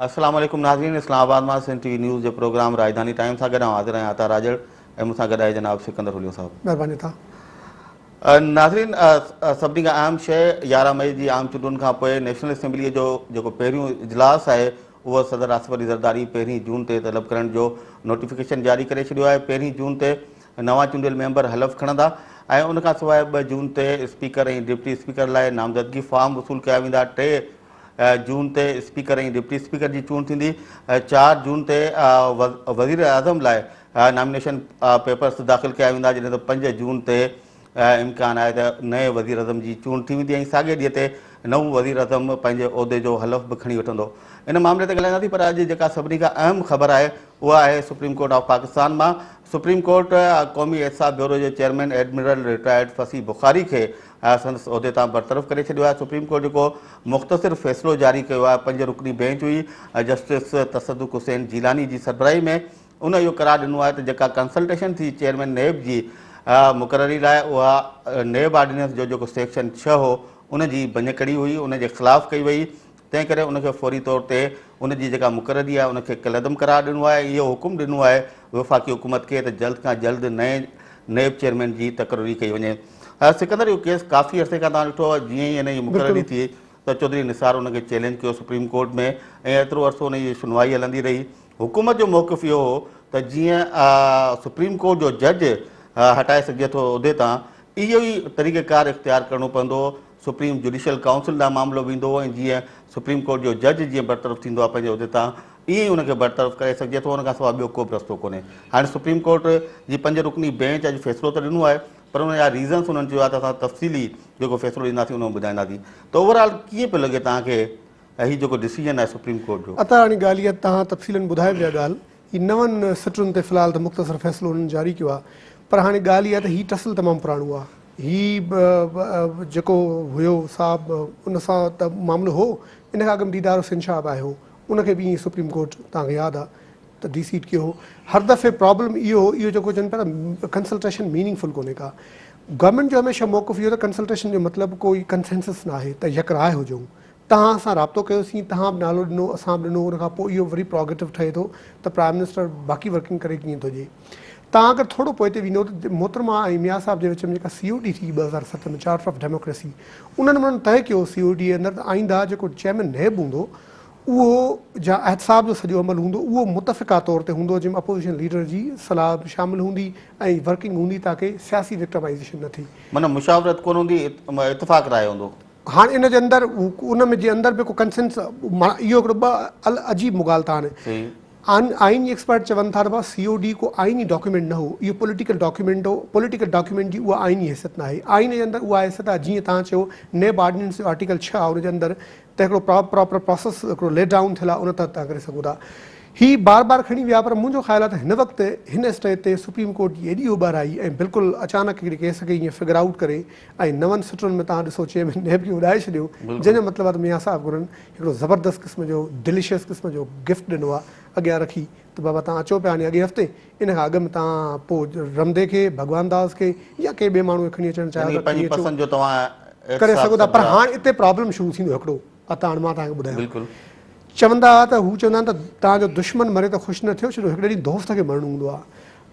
अस्सलाम वालेकुम नाज़रीन, इस्लामाबाद में सिंध टीवी न्यूज़ जो प्रोग्राम राजधानी टाइम सां गॾु हाज़िर आहियां आता राजड़ ऐं मूंसां गॾु आहे जनाब सिकंदर हुलियो साहब। महिरबानी था। नाज़रीन, सभिनी खां अहम शइ 11 मई जी आम चूंडुनि खां पोइ नेशनल असेंबलीअ जो जेको पहिरियों इजलास आहे उहो सदर आसिफ अली ज़रदारी 1 जून ते तलब करण जो नोटिफिकेशन जारी करे छॾियो आहे। 1 जून ते नवां चूंडियल मेंबर हलफ़ खणंदा ऐं उन खां सवाइ 2 जून ते स्पीकर ऐं डिप्टी स्पीकर लाइ नामज़दगी फॉर्म वसूल कया वेंदा। 3 जून ते स्पीकर ऐं डिप्टी स्पीकर जी चूंड थींदी। 4 जून ते वज़ीर आज़म लाइ नॉमिनेशन पेपर्स दाख़िल कया वेंदा, जॾहिं त 5 जून ते इम्कान आहे त नए वज़ीर अज़म जी चूंड थी वेंदी ऐं साॻिए ॾींहं ते नओं वज़ीर अज़म पंहिंजे उहिदे जो हलफ़ बि खणी वठंदो। इन मामले ते ॻाल्हाईंदासीं, पर अॼु जेका सभिनी खां अहम ख़बर आहे उहा आहे सुप्रीम कोर्ट ऑफ पाकिस्तान मां। सुप्रीम कोर्ट क़ौमी एहतसाब ब्यूरो जे चेयरमैन एडमिरल रिटायर्ड फसी बुखारी खे संदसि उहिदे तां बरतरफ़ करे छॾियो आहे। सुप्रीम कोर्ट जेको मुख़्तसिर फ़ैसिलो जारी कयो आहे, 5 रुकनी बेंच हुई जस्टिस तसदुक़ हुसैन जीलानी जी सरबराही में, उन इहो करार ॾिनो आहे त जेका कंसल्टेशन थी चेयरमैन नेब जी मुक़ररी लाइ, उहा नेब ऑर्डिनेंस जो जेको सेक्शन 6 हो उन जी भञकड़ी हुई, उन जे ख़िलाफ़ु कई वई। तंहिं करे उनखे फौरी तौर ते उन जी जेका मुक़ररी आहे उनखे कलदम करार ॾिनो आहे। इहो हुकुम ॾिनो आहे वफ़ाक़ी हुकूमत खे त जल्द खां जल्द नए नेब चेयरमैन जी तक़ररी कई वञे। सिकंदर, इहो केस काफ़ी अरसे खां तव्हां ॾिठो आहे, जीअं ई हिन जी मुक़ररी थी त चौधरी निसार उनखे चैलेंज कयो सुप्रीम कोर्ट में ऐं एतिरो अरसो उन जी सुनवाई हलंदी रही। हुकूमत जो मौक़िफ़ इहो हो त जीअं सुप्रीम कोर्ट जो जज हटाए सघिजे थो उहिदे तां, इहो ई तरीक़ेकार इख़्तियार करिणो पवंदो। सुप्रीम जुडिशल काउंसिल ॾांहुं मामिलो वेंदो ऐं जीअं सुप्रीम कोर्ट जो जज जीअं बरतरफ़ थींदो आहे पंहिंजे उहिदे तां, ईअं ई उनखे बरतरफ़ करे सघिजे थो। उन खां सवाइ ॿियो को बि रस्तो कोन्हे। हाणे सुप्रीम कोर्ट जी 5 रुकनी बेंच अॼु फ़ैसिलो त ॾिनो आहे, पर उन जा रीज़न्स उन्हनि चयो आहे त असां तफ़सीली जेको फ़ैसिलो ॾींदासीं उन में ॿुधाईंदासीं। त ओवरऑल कीअं पियो लॻे तव्हांखे हीउ जेको डिसीजन आहे सुप्रीम कोर्ट जो? अता हाणे ॻाल्हि इहा, तव्हां तफ़सीलन ॿुधाए विया ॻाल्हि, हीउ 9 सिटुनि ते फ़िलहाल त मुख़्तसिर फ़ैसिलो हुननि जारी कयो आहे, पर हाणे ॻाल्हि इहा त हीउ टसल तमामु पुराणो आहे। हीउ जेको हुयो साहब उन सां त मामिलो हो, इन खां अॻु दीदार हुसैन साहब आयो हो, उनखे बि ईअं सुप्रीम कोर्ट तव्हांखे यादि आहे त डिसीट कयो हो। हर दफ़े प्रॉब्लम इहो हो, इहो जेको चवनि पिया न कंसल्टेशन मीनिंगफुल कोन्हे का। गवर्नमेंट जो हमेशह मौक़िफ़ इहो त कंसल्टेशन जो मतिलबु कोई कंसेंसस न आहे त यकराय हुजूं, तव्हां सां राब्तो कयोसीं, तव्हां बि नालो ॾिनो, असां बि ॾिनो, उनखां पोइ इहो वरी प्रोगेटिव ठहे थो त प्राइम मिनिस्टर बाक़ी वर्किंग करे कीअं थो ॾिए। तव्हां अगरि थोरो पोइ ते वेंदो त मोहतरमा ऐं मियां साहब जे विच में जेका COD थी 2007 में, चार्टर ऑफ डेमोक्रेसी, उन्हनि तय कयो COD जे अंदरि त आईंदा जेको चेयरमैन नेब हूंदो उहो जा एहतसाब जो सॼो अमल हूंदो उहो मुतफ़िक़ा तौर ते हूंदो, जंहिंमें अपोज़िशन लीडर जी सलाह शामिलु हूंदी ऐं वर्किंग हूंदी ताकी सियासी विक्टमाइज़ेशन न थिए। माना मुशावरत कोन हूंदी, इतफ़ाक़ राय हूंदो। हाणे इन जे अंदरि उन में जे अंदरि बि को कंसेंस, इहो हिकिड़ो अजीब मुगाल था हाणे। आइनी एक्सपर्ट चवनि था त COD को आइनी डॉक्यूमेंट न हो, इहो पॉलिटिकल डॉक्यूमेंट हो। पॉलिटिकल डॉक्यूमेंट जी उहा आइनी हैसियत न आहे। आइन जे अंदरि उहा हैसियत आहे जीअं तव्हां चयो नेब ऑर्डिनेंस जो आर्टिकल 6 आहे, उनजे अंदरि त हिकिड़ो प्रॉपर प्रोसेस हिकिड़ो ले डाउन थियल आहे, उन तहत तव्हां करे सघो था। ही बार बार खणी विया, पर मुंहिंजो ख़्यालु आहे त हिन वक़्तु हिन स्टेज ते सुप्रीम कोर्ट जी एॾी उॿर आई ऐं बिल्कुलु अचानक हिकिड़े केस खे ईअं फिगर आउट करे ऐं 9 सिटुनि में तव्हां ॾिसो चेयरमैन नेब खे उॾाए छॾियो, जंहिंजो मतिलबु आहे त मियां साहब घुरनि हिकिड़ो ज़बरदस्त क़िस्म जो डिलिशियस क़िस्म जो गिफ्ट ॾिनो आहे अॻियां रखी त बाबा तव्हां अचो पिया हाणे अॻे हफ़्ते, इन खां अॻु में तव्हां पोइ रमदे खे, भगवान दास खे या के ॿिए माण्हू खे खणी अचणु चाहियो त करे सघो था। पर हाणे हिते प्रॉब्लम शुरू थींदो हिकिड़ो, अता हाणे मां तव्हांखे ॿुधायां। चवंदा त हू चवंदा आहिनि त तव्हांजो दुश्मन मरे त ख़ुशि न थियो, छो हिकिड़े ॾींहुं दोस्त खे मरणो हूंदो आहे।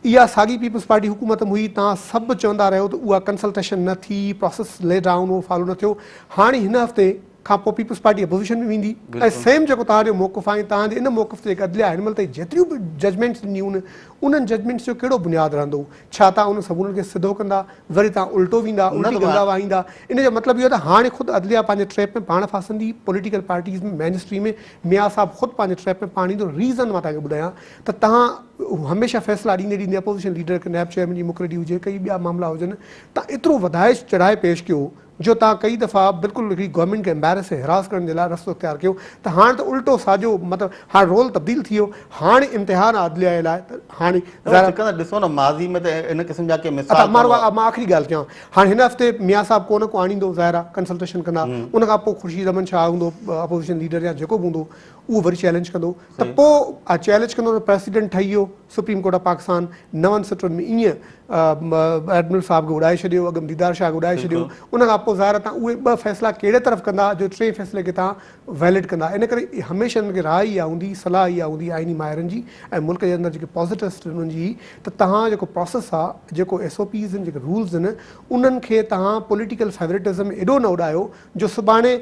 इहा साॻी पीपल्स पार्टी हुकूमत में हुई, तव्हां सभु चवंदा रहियो त उहा कंसल्टेशन न थी, प्रोसेस ले डाउन उहो फॉलो न थियो। हाणे हिन हफ़्ते खां पोइ पीपल्स पार्टी अपोज़िशन में वेंदी ऐं सेम जेको तव्हांजो मौक़िफ़ आहे, तव्हांजे इन मौक़िफ़ ते जेका अदलिया हिन महिल ताईं जेतिरियूं बि जजमेंट्स ॾिनियूं आहिनि, उन्हनि जजमेंट्स जो कहिड़ो बुनियादु रहंदो? छा तव्हां उन सभु खे सिधो कंदा, वरी तव्हां उल्टो वेंदा, उल्टी गंदा वाहींदा? इन जो मतिलबु इहो त हाणे ख़ुदि अदलिया पंहिंजे ट्रैप में पाण फासंदी, पॉलिटिकल पार्टीज़ में, मेन स्ट्रीम में मियां साहब ख़ुदि पंहिंजे ट्रैप में पाण ईंदो। रीज़न मां तव्हांखे ॿुधायां त तव्हां हमेशह फ़ैसिला ॾींदे अपोज़िशन लीडर खे नेब चेयरमैन जी मुक़ररी हुजे, कई ॿिया मामला हुजनि, तव्हां एतिरो वधाए चढ़ाए पेश कयो जो तव्हां कई दफ़ा बिल्कुलु हिकिड़ी गवर्नमेंट खे एम्बेरस ऐं हिरास करण जे लाइ रस्तो इख्तियार कयो। त हाणे त उल्टो साॼो मतिलबु हाणे रोल तब्दील थी वियो। हाणे इम्तिहान आहे अदलिया जे लाइ त हाणे ॾिसो न माज़ी में त इन क़िस्म जा के मिसाल मां आख़िरी ॻाल्हि कयां, हाणे हिन हफ़्ते मियां साहब को न को आणींदो, ज़ाहिर आहे कंसल्टेशन कंदा, उन खां पोइ ख़ुर्शीद अमन शाह हूंदो अपोज़िशन लीडर या जेको बि हूंदो, उहो वरी चैलेंज कंदो त पोइ चैलेंज कंदो त प्रेसिडेंट ठही वियो सुप्रीम कोर्ट ऑफ पाकिस्तान 9 सीटुनि में ईअं एडमिरल साहब खे उॾाए छॾियो अगम दीदार शाह खे उॾाए छॾियो उन खां पोइ ज़ाहिर तव्हां उहे 2 फ़ैसिला कहिड़े तरफ़ कंदा जो 3 फ़ैसिले खे तव्हां वैलिड कंदा इन करे हमेशह हिनखे राय इहा हूंदी सलाह इहा हूंदी आइनी माहिरनि जी ऐं मुल्क जे अंदरि जेके पॉज़िटिव्स उन्हनि जी त तव्हां जेको प्रोसेस आहे जेको SOPs आहिनि जेके रूल्स आहिनि उन्हनि खे तव्हां पॉलिटिकल फेवरेटिज़म एॾो न उॾायो जो सुभाणे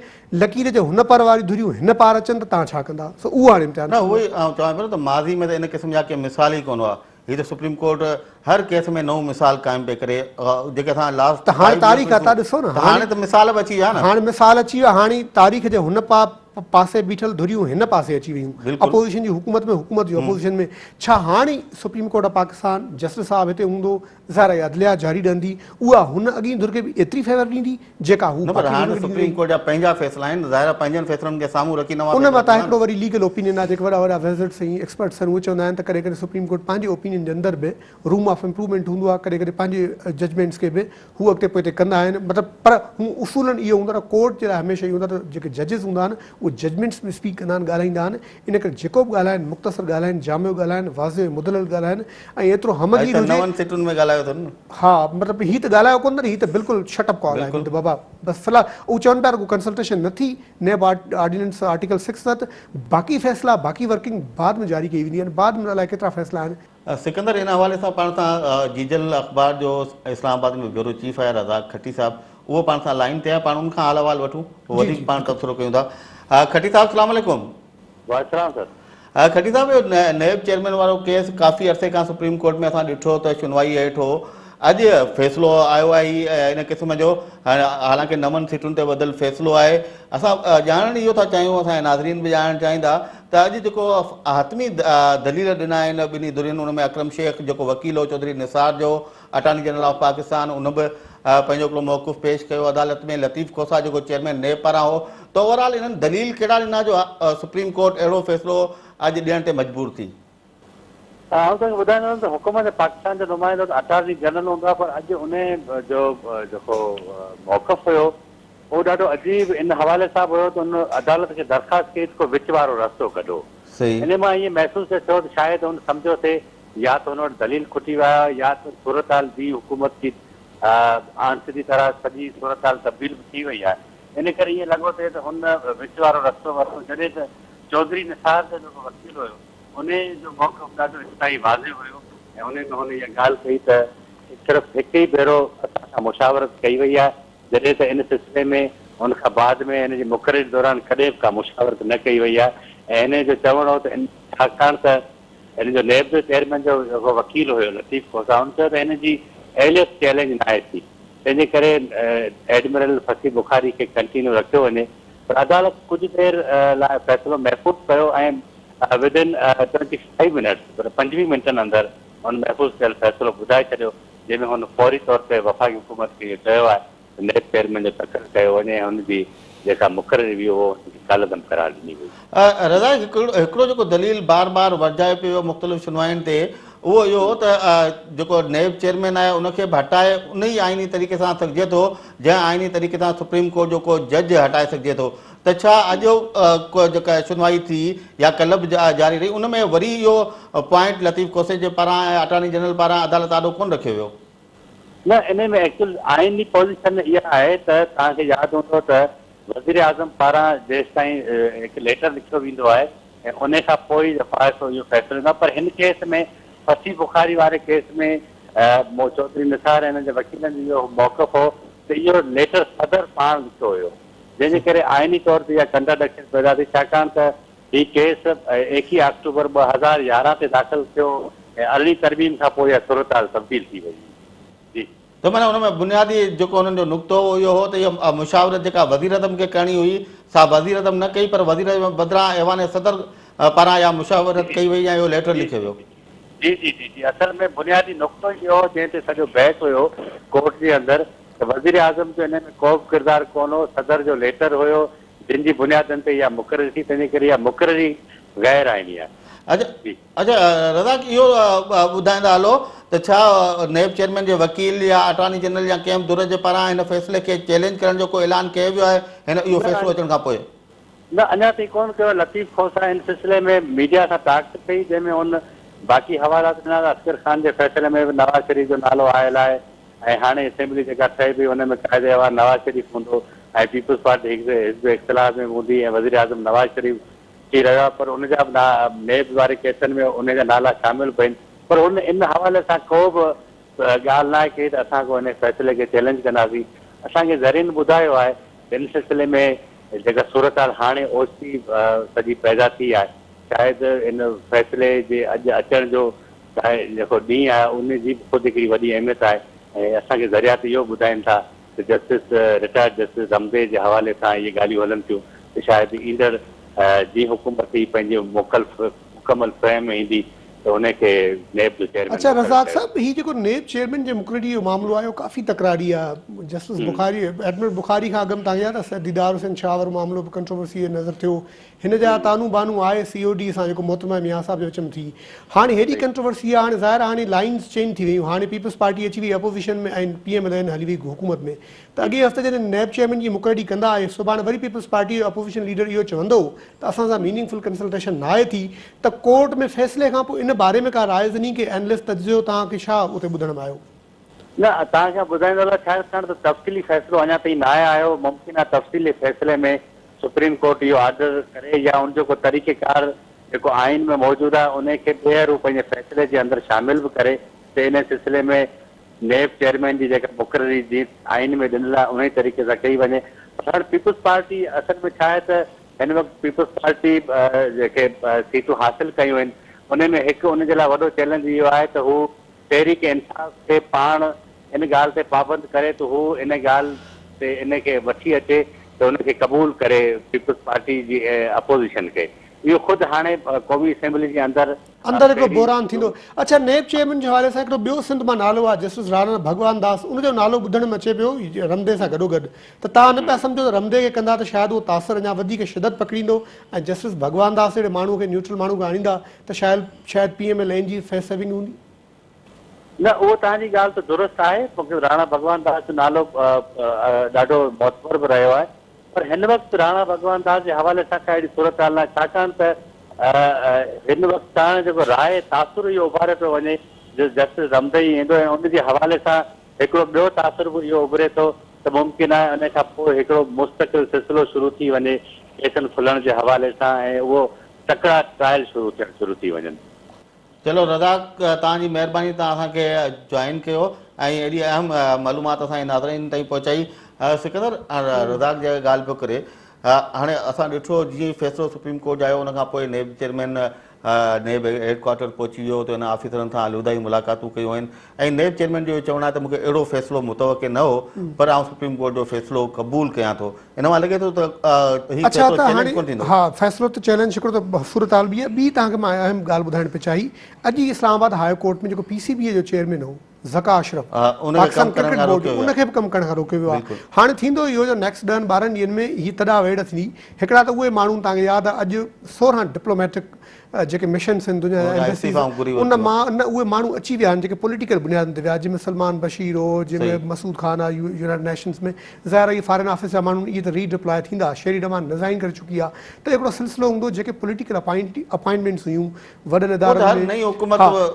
लकीर जे हुन पार वारी धुरियूं हिन पार अचनि त तव्हां छा कंदा सो उहो हाणे इम्तिहान न उहो ई चवां पियो त माज़ी में त इन क़िस्म जा कंहिं मिसाल ई कोन हुआ हीअ त सुप्रीम कोर्ट हर केस में नओं मिसाल क़ाइमु पिए करे जेके असां लास्ट त हाणे तारीख़ आहे तव्हां ॾिसो न हाणे त मिसाल बि अची विया न हाणे मिसाल अची वियो हाणे तारीख़ जे हुन पासे बीठल धुरियूं हिन पासे अची वियूं अपोज़िशन जी हुकूमत में हुकूमत जी अपोज़िशन में छा हाणे supreme court of Pakistan justice साहब हिते हूंदो ज़ाहिर अदलिया जारी रहंदी उहा हुन अॻी धुर खे बि एतिरी फेवर ॾींदी जेका हू न पर हाणे सुप्रीम कोर्ट जा पंहिंजा फ़ैसिला आहिनि ज़ाहिर पंहिंजनि फ़ैसिलनि खे साम्हूं रखी उन मां तव्हां हिकिड़ो वरी लीगल ओपिनियन आहे जेके वॾा वॾा विज़िट्स ऐं एक्सपर्ट्स आहिनि उहे चवंदा आहिनि त कॾहिं कॾहिं सुप्रीम कोर्ट पंहिंजे ओपिनियन जे अंदरि बि रूम ऑफ इम्प्रूवमेंट हूंदो आहे कॾहिं कॾहिं पंहिंजे जजमेंट्स खे बि हू अॻिते पोइ कंदा आहिनि मतिलबु पर हू उसूलनि इहो हूंदो आहे कोर्ट जे लाइ हमेशह इहो हूंदो आहे त जेके जजिस हूंदा आहिनि उहे जजमेंट्स में स्पीक कंदा आहिनि ॻाल्हाईंदा आहिनि इन करे जेको बि ॻाल्हाइनि मुख़्तसर ॻाल्हाइनि जामियो ॻाल्हाइनि वाज़े मुदलल ॻाल्हाइनि ऐं एतिरो हमगीर हुजे 9 सीटुनि में ॻाल्हायो अथनि न हा मतिलबु हीअ त ॻाल्हायो कोन हीअ त बिल्कुलु शटअप कॉल आहे त बाबा बसि फ़िलहालु उहो चवनि पिया रुगो कंसल्टेशन न थी नैब ऑर्डिनेंस आर्टिकल 6 तहत बाक़ी फ़ैसिला बाक़ी वर्किंग बाद में जारी कई वेंदी आहिनि बाद में अलाए केतिरा फ़ैसिला आहिनि सिकंदर इन हवाले सां पाण सां जीजल अख़बार जो इस्लामाबाद में ब्यूरो चीफ आहे रज़ाक खटी साहब उहो पाण सां लाइन ते आहे पाण उनखां हाल अहवाल वठूं वधीक पाण तबसरो कयूं था खटी साहब अस्सलाम वालेकुम वालेकुम सर खटी साहब इहो नैब चेयरमैन वारो केस काफ़ी अरसे खां सुप्रीम कोर्ट में असां ॾिठो त सुनवाई हेठि हो अॼु फ़ैसिलो आयो आहे इन क़िस्म जो हालांकि 9 सीटुनि ते ॿधल फ़ैसिलो आहे असां ॼाणणु इहो था चाहियूं असांजा नाज़रीन बि ॼाणणु चाहींदा त अॼु जेको हतमी दलील ॾिना आहिनि ॿिन्ही धुरियुनि हुन में अकरम शेख जेको वकील हो चौधरी निसार जो अटॉर्नी जनरल ऑफ पाकिस्तान उन बि पंहिंजो हिकिड़ो मौक़ुफ़ पेश कयो अदालत में लतीफ़ खोसा जेको चेयरमैन नैब पारां हो त ओवरऑल इन्हनि दलील कहिड़ा ॾिना जो सुप्रीम कोर्ट अहिड़ो फ़ैसिलो अॼु ॾियण ते मजबूर थी आउं तव्हांखे ॿुधाईंदुमि त हुकूमत पाकिस्तान जो नुमाइंदो अटॉर्नी जनरल हूंदो आहे पर अॼु उन जो जेको मौक़िफ़ हुयो उहो ॾाढो अजीब इन हवाले सां हुयो त उन अदालत खे दरख़्वास्त कई को विच वारो रस्तो कढो इन मां ईअं महसूसु थियो त शायदि हुन सम्झो थिए या त हुन वटि दलील खुटी विया या त सूरत हाल ॿी हुकूमत जी आंसरी तरह सॼी सूरत हाल तब्दील थी वई आहे इन करे ईअं लॻो थिए त हुन विच वारो रस्तो वरितो जॾहिं त चौधरी निसार जो जेको वकील हुयो उन जो मौक़िफ़ ॾाढो इस्ताई वाज़े हुयो ऐं उन में हुन इहा ॻाल्हि कई त सिर्फ़ु हिकु ई भेरो असां सां मुशावरत कई वई आहे जॾहिं त इन सिलसिले में हुन खां बाद में हिन जी मुक़ररी दौरान कॾहिं बि का मुशावरत न कई वई आहे ऐं हिन जो चवणो हो त छाकाणि त हिन जो नैब जो चेयरमैन जो जेको वकील हुयो लतीफ़ खोसा हुन चयो त हिन जी एहलियत चैलेंज न आहे थी तंहिंजे करे एडमिरल फसी बुखारी खे कंटिन्यू रखियो वञे पर अदालत कुझु देरि लाइ फ़ैसिलो महफ़ूज़ कयो ऐं विदिन 25 मिनट्स पर 25 मिंटनि अंदरि हुन महफ़ूज़ कयल फ़ैसिलो ॿुधाए छॾियो जंहिंमें हुन फौरी तौर ते वफ़ाक़ी हुकूमत खे इहो चयो आहे त नैब चेयरमैन जो तकड़ कयो वञे ऐं हुनजी जेका मुक़ररी हुई उहो कालदम करार ॾिनी वई रज़ा हिकिड़ो जेको दलील बार बार वधाए पियो मुख़्तलिफ़ सुनवाइनि ते उहो इहो हो त जेको नैब चेयरमैन आहे उनखे बि हटाए उन ई आइनी तरीक़े सां सघिजे थो जंहिं आइनी तरीक़े सां सुप्रीम कोर्ट जो को जज हटाए सघिजे थो त छा अॼु को जेका सुनवाई थी या कल्ह बि जारी रही उन में वरी इहो पॉइंट लतीफ़ खोसे जे पारां ऐं अटॉर्नी जनरल पारां अदालत आॾो कोन रखियो वियो न इन में एक्चुअल आइनी पोज़ीशन इहा आहे त तव्हांखे यादि हूंदो त वज़ीर आज़म पारां जेसि ताईं हिकु लेटर लिखियो वेंदो आहे ऐं उन खां पोइ फ़ैसिलो इहो फ़ैसिलो ईंदो आहे पर हिन केस में फसी बुखारी वारे केस में चौधरी निसार हिन जे वकीलनि जो इहो मौक़िफ़ हो त इहो लेटर सदर पाण लिखियो हुयो जंहिंजे करे आइनी तौर ते इहा कंट्राडिक्शन पैदा थी छाकाणि त हीउ केस 21 अक्टूबर 2011 ते दाख़िल थियो ऐं अरिड़हीं तरमीम खां पोइ इहा सूरत हाल तब्दील थी वई जी त माना हुन में बुनियादी जेको हुननि जो नुक़्तो हो इहो हो त इहा मुशावरत जेका वज़ीर आज़म खे करणी हुई सा वज़ीर आज़म न कई पर वज़ीर आज़म बदिरां ऐवान सदर पारां इहा मुशावरत कई वई ऐं इहो लेटर लिखियो वियो जी जी जी जी असल में बुनियादी नुक़्तो इहो हो जंहिं ते सॼो बहस हुयो कोर्ट जे अंदरि त वज़ीर आज़म जो हिन में को बि किरदारु कोन हो सदर जो लेटर हुयो जिन जी बुनियादनि ते इहा मुक़ररी थी तंहिंजे करे इहा मुक़ररी गैर आइनी आहे अच्छा रज़ा इहो ॿुधाईंदा हलो त छा नैब चेयरमैन जे वकील या अटॉर्नी जनरल या कंहिं धुर जे पारां हिन फ़ैसिले खे चैलेंज करण जो को ऐलान कयो वियो आहे हिन इहो फ़ैसिलो अचण खां पोइ न अञा ताईं कोन कयो। लतीफ़ खोसा इन सिलसिले में मीडिया सां टाक कई, जंहिंमें उन बाक़ी हवाला ॾिना। असगर ख़ान जे फ़ैसिले में बि नवाज़ शरीफ़ जो नालो आयल आहे ऐं हाणे असेंबली जेका ठहे पई उन में क़ाइदेवार नवाज़ शरीफ़ हूंदो ऐं पीपल्स पार्टी हिज़्ब इख़्तिलाफ़ में हूंदी ऐं वज़ीर आज़म नवाज़ शरीफ़ थी रहियो आहे। पर उनजा बि नेब वारे केसनि में उनजा नाला शामिल बि आहिनि। पर उन इन हवाले सां को बि ॻाल्हि न आहे की असां को इन फ़ैसिले खे चैलेंज कंदासीं। असांखे ज़रीन ॿुधायो आहे इन सिलसिले में जेका सूरत हाल हाणे ओचिती सॼी पैदा थी आहे। शायदि इन फ़ैसिले जे अॼु अचण जो जेको ॾींहुं आहे उन जी बि ख़ुदि हिकिड़ी वॾी अहमियत आहे ऐं असांखे ज़रिया इहो ॿुधाइनि था त जस्टिस रिटायर्ड जस्टिस रमदे जे हवाले सां इहे ॻाल्हियूं हलनि थियूं त शायदि ईंदड़ जी हुकूमत ही पंहिंजे मुकमल फ्रेम में ईंदी त उनखे नेब जो चेयरमैन। अच्छा रज़ाक साहब, ही जेको नेब चेयरमैन जे मुक़ररी जो मामलो आहे काफ़ी तकरारी आहे। जस्टिस बुखारी एडमिरल बुखारी खां अॻु तव्हां यादि आहे दीदार हुसैन शाह वारो मामलो बि कंट्रोवर्सी नज़र थियो। हिन जा तानू बानू आहे COD सां जेको मोहतरमा मियां साहब जो विच में थी। हाणे हेॾी कंट्रोवर्सी आहे, हाणे ज़ाहिर हाणे लाइन्स चेंज थी वियूं। हाणे पीपल्स पार्टी अची वई अपोज़िशन में ऐं PMLN हली वई हुकूमत में। त अॻे हफ़्ते जॾहिं नेब चेयरमैन जी मुक़ररी कंदा आहे, सुभाणे वरी पीपल्स पार्टी जो अपोज़िशन लीडर इहो चवंदो त असां सां मीनिंगफुल कंसल्टेशन न आहे थी त कोर्ट में फ़ैसिले खां पोइ इन बारे में का राय ज़नी के एनालिस्ट तजियो तव्हांखे छा उते ॿुधण में आयो? न तव्हांखे ॿुधाईंदो छाकाणि त तफ़सीली फ़ैसिलो अञा ताईं न आयो। मुमकिन आहे तफ़सीली फ़ैसिले में सुप्रीम कोर्ट इहो ऑर्डर करे या उनजो को तरीक़ेकार जेको आइन में मौजूदु आहे उनखे ॿीहर पंहिंजे फ़ैसिले जे अंदरि शामिल बि करे त इन सिलसिले में नेब चेयरमैन जी जेका मुक़ररी जी आइन में ॾिनल आहे उन तरीक़े सां कई वञे। हाणे पीपल्स पार्टी असल में छा आहे त हिन वक़्तु पीपल्स पार्टी जेके सीटूं हासिलु कयूं आहिनि उन में हिकु उनजे लाइ वॾो चैलेंज इहो आहे त हू तहरीक इंसाफ़ खे पाण इन ॻाल्हि ते पाबंद करे त हू इन ॻाल्हि ते इनखे वठी अचे त उनखे क़बूल करे पीपल्स पार्टी जी अपोज़िशन खे। इहो ख़ुदि हाणे क़ौमी असेंबली जे अंदरि हिकिड़ो बहरान थींदो। अच्छा नेब चेयरमैन जे हवाले सां हिकिड़ो ॿियो सिंध मां नालो आहे जस्टिस राणा भगवान दास, उनजो नालो ॿुधण में अचे पियो रमदे सां गॾोगॾु। त तव्हां न पिया सम्झो त रमदे खे कंदा त शायदि उहो तासिर अञा वधीक शिदत पकड़ींदो ऐं जस्टिस भगवान दास जहिड़े माण्हू खे न्यूट्रल माण्हू खे आणींदा त शायदि PMLN जी फेस सेविंग हूंदी? न उहो तव्हांजी ॻाल्हि त दुरुस्त आहे। मूंखे राणा भगवान दास जो नालो ॾाढो मोतबर बि रहियो आहे। पर हिन वक़्तु राणा भगवान दास जे हवाले सां का अहिड़ी सूरत हाल न आहे छाकाणि त हिन वक़्तु तव्हां जेको राय तासुर इहो उभारे पियो वञे जस्टिस रमदे ई ईंदो ऐं उनजे हवाले सां हिकिड़ो ॿियो तासुर बि इहो उभरे थो त मुमकिन आहे उन खां पोइ हिकिड़ो मुस्तक़िल सिलसिलो शुरू थी वञे केसनि खुलण जे हवाले सां ऐं उहो तकड़ा ट्रायल शुरू थी वञनि। चलो रज़ाक, तव्हांजी महिरबानी, तव्हां असांखे जॉइन कयो ऐं एॾी अहम मालूमात असांजे नाज़रीन ताईं पहुचाई। सिकंदर, रज़ाक जे ॻाल्हि पियो करे हाणे असां ॾिठो जीअं फ़ैसिलो सुप्रीम कोर्ट आयो उनखां पोइ नेब चेयरमैन नेब हेडक्वार्टर पहुची वियो त हिन ऑफिसरनि सां आलूदाई मुलाक़ातूं कयूं आहिनि ऐं नेब चेयरमैन जो चवणु आहे त मूंखे अहिड़ो फ़ैसिलो मुतवक़े न हो पर आउं सुप्रीम कोर्ट जो फ़ैसिलो क़बूल कयां थो। इन मां लॻे थो त अच्छा त हाणे हा फ़ैसिलो त चैलेंज हिकिड़ो त सूरत हाल बि आहे। ॿी तव्हांखे मां अहम ॻाल्हि ॿुधाइण पई चाही, अॼु इस्लामाबाद हाई कोर्ट में जेको PCBA जो चेयरमैन हो ज़का अशरफ, पाकिस्तान क्रिकेट बोर्ड जो, उनखे बि कमु करण खां रोकियो वियो आहे। हाणे थींदो इहो जो नेक्स्ट 10-12 ॾींहंनि में हीअ तॾा वेड़ थींदी। हिकिड़ा त उहे माण्हू तव्हांखे यादि आहे अॼु 16 डिप्लोमेटिक जेके मिशन्स आहिनि दुनिया उन मां न उहे माण्हू अची विया आहिनि जेके पॉलिटिकल बुनियादनि ते विया, जंहिंमें सलमान बशीर हो, जंहिंमें मसूद खान आहे यूनाइटेड नेशंस में। ज़ाहिर आहे फॉरेन ऑफिस जा माण्हू इहे त रीडिप्लॉय थींदा। शेरी रहमान रिज़ाइन करे चुकी आहे। त हिकिड़ो सिलसिलो हूंदो जेके पॉलिटिकल अपॉइंटमेंट्स हुयूं वॾनि इदारनि में,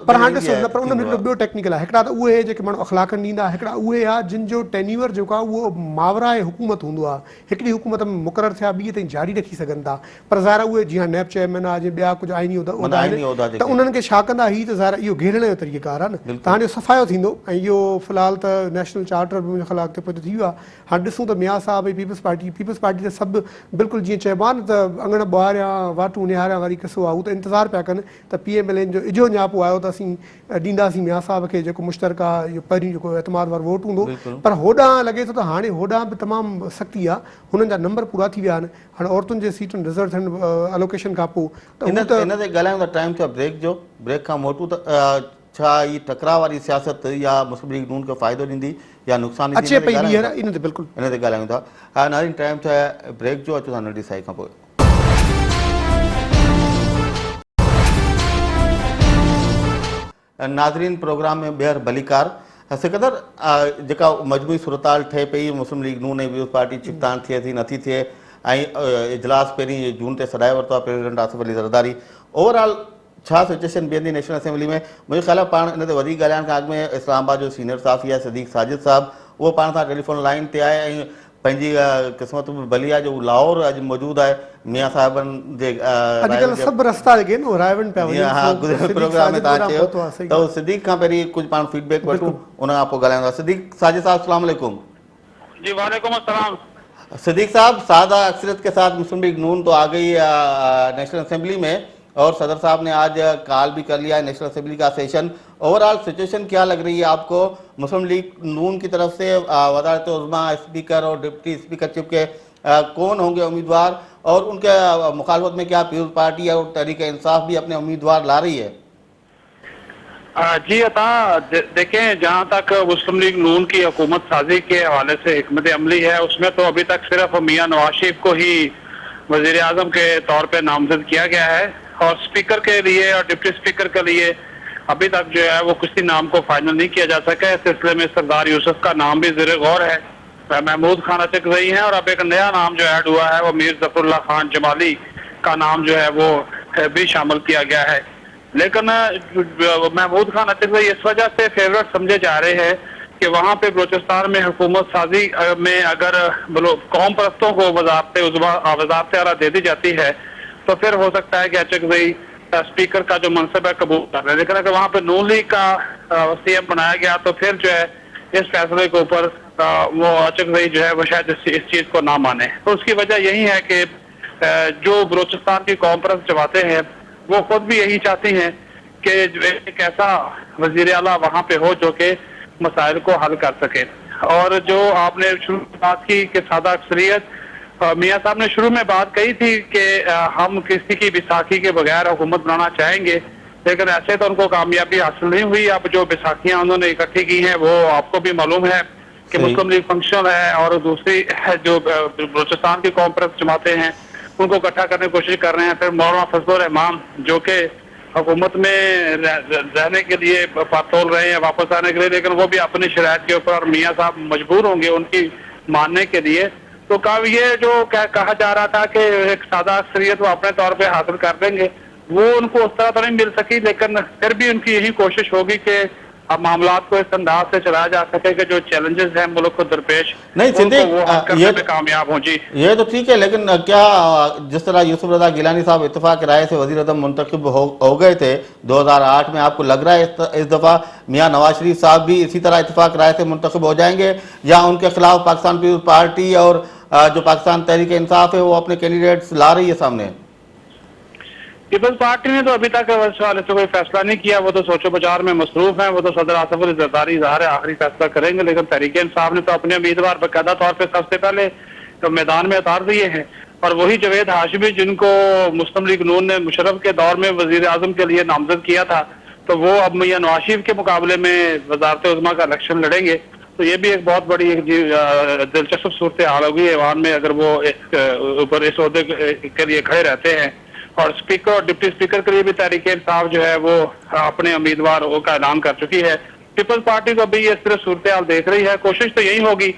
पर हाणे ॾिसो न पर उन में हिकिड़ो ॿियो टेक्निकल आहे। हिकिड़ा त उहे जेके माण्हू अख़लाक़नि ॾींदा, हिकिड़ा उहे आहे जिन जो टेन्यूअर जेको आहे उहो मावराए हुकूमत हूंदो आहे। हिकिड़ी हुकूमत में मुक़ररु थिया ॿी ताईं जारी रखी सघनि था। पर ज़ाहिर उहे जीअं नेब चेयरमैन आहे, जीअं ॿिया कुझु आइनी उहिदा आहिनि त उन्हनि खे छा कंदा, हीअ त ज़ाहिर इहो घेरण जो तरीक़ेकार आहे न। तव्हांजो सफ़ायो थींदो ऐं इहो फ़िलहाल त नेशनल चार्टर बि मुंहिंजे ख़्याल ते थी वियो आहे। हाणे ॾिसूं त मियां साहब ऐं पीपल्स पार्टी त सभु बिल्कुलु जीअं चइबो आहे न त अङण ॿुहारियां वाटूं निहारियां वारी किसो आहे, हू त इंतज़ारु पिया कनि त PMLN जो इजो न्यापो आयो त असीं ॾींदासीं मियां साहब खे जेको मुश्तरका इहो पहिरीं जेको एतमाद वारो वोट हूंदो। पर होॾां लॻे थो त हाणे होॾां बि तमामु सख़्ती आहे, हुननि जा नंबर पूरा थी विया आहिनि। हाणे औरतुनि जे सीटुनि रिज़र्व थियनि एलोकेशन खां पोइ त इन ते ॻाल्हायूं था। टाइम थियो ब्रेक जो, ब्रेक खां मोटूं त छा हीअ टकराव वारी सियासत या मुस्लिम लीग नून खे फ़ाइदो ॾींदी या नुक़सान ॾींदी, अचे पई ॿीहर इन ते बिल्कुलु इन ते ॻाल्हायूं था। हा नाज़रीन, टाइम थियो आहे ब्रेक जो, अचो था नंढी साई खां पोइ। नाज़रीन, प्रोग्राम में ॿीहर भलीकार। सिकंदर, जेका मजमूई सूरत हाल ठहे पई मुस्लिम लीग नून ऐं पीपल्स पार्टी चिकतान थिए थी नथी थिए, इजलास पहिरीं जून ते सॾाए वरितो आहे प्रेसिडेंट आसिफ अली ज़रदारी। ओवरऑल छा सिचुएशन बीहंदी नेशनल असेंबली में? मुंहिंजो ख़्याल आहे पाण इन ते वधीक ॻाल्हाइण खां अॻु में इस्लामाबाद जो सीनियर साफ़ी आहे सदीक़ साजिद साहब, उहो पाण सां टेलीफोन लाइन ते आहे ऐं पंहिंजी क़िस्मत में भली आहे जो लाहौर अॼु मौजूदु आहे मियां साहिबनि जे अॼुकल्ह सभु रस्ता जेके आहिनि रायवन पिया वञनि। हा, गुज़िरियल प्रोग्राम में तव्हां चयो सही त सिद्दीक़ खां पहिरीं कुझु पाण फीडबैक वठूं, उन खां पोइ ॻाल्हाईंदा। सिद्दीक़ साजिद साहब अस्सलाम वालेकुम। जी वालेकुम अस्सलाम। सिद्दीक साहब, सादा अक्सरियत के साथ मुस्लिम लीग नून तो आ गई नेशनल असेंबली में और सदर साहब ने आज कॉल भी कर लिया है नेशनल असेंबली का सेशन। ओवरऑल सिचुएशन क्या लग रही है आपको? मुस्लिम लीग नून की तरफ से वज़ारत उज़्मा, स्पीकर और डिप्टी स्पीकरशिप के कौन होंगे उम्मीदवार, और उनके मुखालफत में क्या पीपल्स पार्टी और तहरीक इंसाफ भी अपने उम्मीदवार ला रही है? जी अता देखें, जहाँ तक मुस्लिम लीग नून की हुकूमत साजी के हवाले से हिकमत अमली है, उसमें तो अभी तक सिर्फ मियां नवाज शरीफ को ही वजीर आजम के तौर पे नामजद किया गया है, और स्पीकर के लिए और डिप्टी स्पीकर के लिए अभी तक जो है वो किसी नाम को फाइनल नहीं किया जा सका है। इस सिलसिले में सरदार यूसुफ का नाम भी ज़ेर गौर है, महमूद खान अचकज़ई हैं, और अब एक नया नाम जो ऐड हुआ है वो मीर ज़फ़रुल्लाह खान जमाली का नाम जो है वो भी शामिल किया गया है। लेकिन महमूद खान अचकज़ई इस वजह से फेवरेट समझे जा रहे हैं कि वहाँ पे बलूचिस्तान में हुकूमत साजी में अगर कौम परस्तों को वज़ारत आला दे दी जाती है तो फिर हो सकता है कि अचकज़ई स्पीकर का जो मनसब है कबूल कर रहे हैं। लेकिन अगर वहाँ पे नून लीग का सीएम बनाया गया तो फिर जो है इस फैसले के ऊपर वो अचकज़ई जो है वो शायद इस चीज़ को ना माने। तो उसकी वजह यही है कि जो बलूचिस्तान की कौम परस्त जमातें हैं वो खुद भी यही चाहती हैं कि एक ऐसा वजीर आला वहाँ पे हो जो कि मसाइल को हल कर सके। और जो आपने शुरू में बात की कि सादा अक्सरियत, मियाँ साहब ने शुरू में बात कही थी कि हम किसी की बैसाखी के बगैर हुकूमत बनाना चाहेंगे, लेकिन ऐसे तो उनको कामयाबी हासिल नहीं हुई। अब जो बैसाखियाँ उन्होंने इकट्ठी की हैं वो आपको भी मालूम है कि मुस्लिम लीग फंक्शन है, और दूसरी जो बलूचिस्तान की कौम परस्त जमातें हैं उनको इकट्ठा करने की कोशिश कर रहे हैं। फिर मौलाना फजलुर रहमान जो कि हुकूमत में रहने के लिए तोल रहे हैं वापस आने के लिए, लेकिन वो भी अपनी शरायत के ऊपर, और मियाँ साहब मजबूर होंगे उनकी मानने के लिए। तो कब ये जो कहा जा रहा था कि एक सादा अक्सरियत वो अपने तौर पे हासिल कर देंगे, वो उनको उस तरह तो नहीं मिल सकी, लेकिन फिर भी उनकी यही कोशिश होगी कि अब मामलात को इस अंदाज से चलाया जा सके कि जो चैलेंजेस हैं मुल्क को दरपेश नहीं सिद्दीक, ये कामयाब हो। जी ये तो ठीक है, लेकिन क्या जिस तरह यूसुफ रजा गिलानी साहब इत्तेफाक राय से वजीर आज़म मुंतखब हो गए थे 2008 में, आपको लग रहा है इस दफ़ा मियाँ नवाज शरीफ साहब भी इसी तरह इत्तेफाक राय से मुंतखब हो जाएंगे, या उनके खिलाफ पाकिस्तान पीपल्स पार्टी और जो पाकिस्तान तहरीक इंसाफ है वो अपने कैंडिडेट्स ला रही है सामने? पीपल्स पार्टी ने तो अभी तक इस वाले से कोई फैसला नहीं किया, वो तो सोचो बाजार में मसरूफ है। वो तो सदर आसिफ अली ज़रदारी ज़ाहिर है आखिरी फैसला करेंगे, लेकिन तहरीक इंसाफ ने तो अपने उम्मीदवार बाकायदा तौर पर सबसे पहले तो मैदान में उतार दिए हैं, और वही जवेद हाशमी जिनको मुस्लिम लीग नून ने मुशर्रफ के दौर में वजीर आजम के लिए नामजद किया था, तो वो अब मियां नवाज शरीफ के मुकाबले में वजारत उज़्मा का इलेक्शन लड़ेंगे। तो ये भी एक बहुत बड़ी दिलचस्प सूरत हाल होगी ऐवान में अगर वो ऊपर इस ओहदे के लिए खड़े रहते हैं। और स्पीकर और डिप्टी स्पीकर के लिए भी तहरीक इंसाफ जो है वो अपने उम्मीदवार का ऐलान कर चुकी है। पीपल्स पार्टी को भी ये सिर्फ सूरत हाल देख रही है। कोशिश तो यही होगी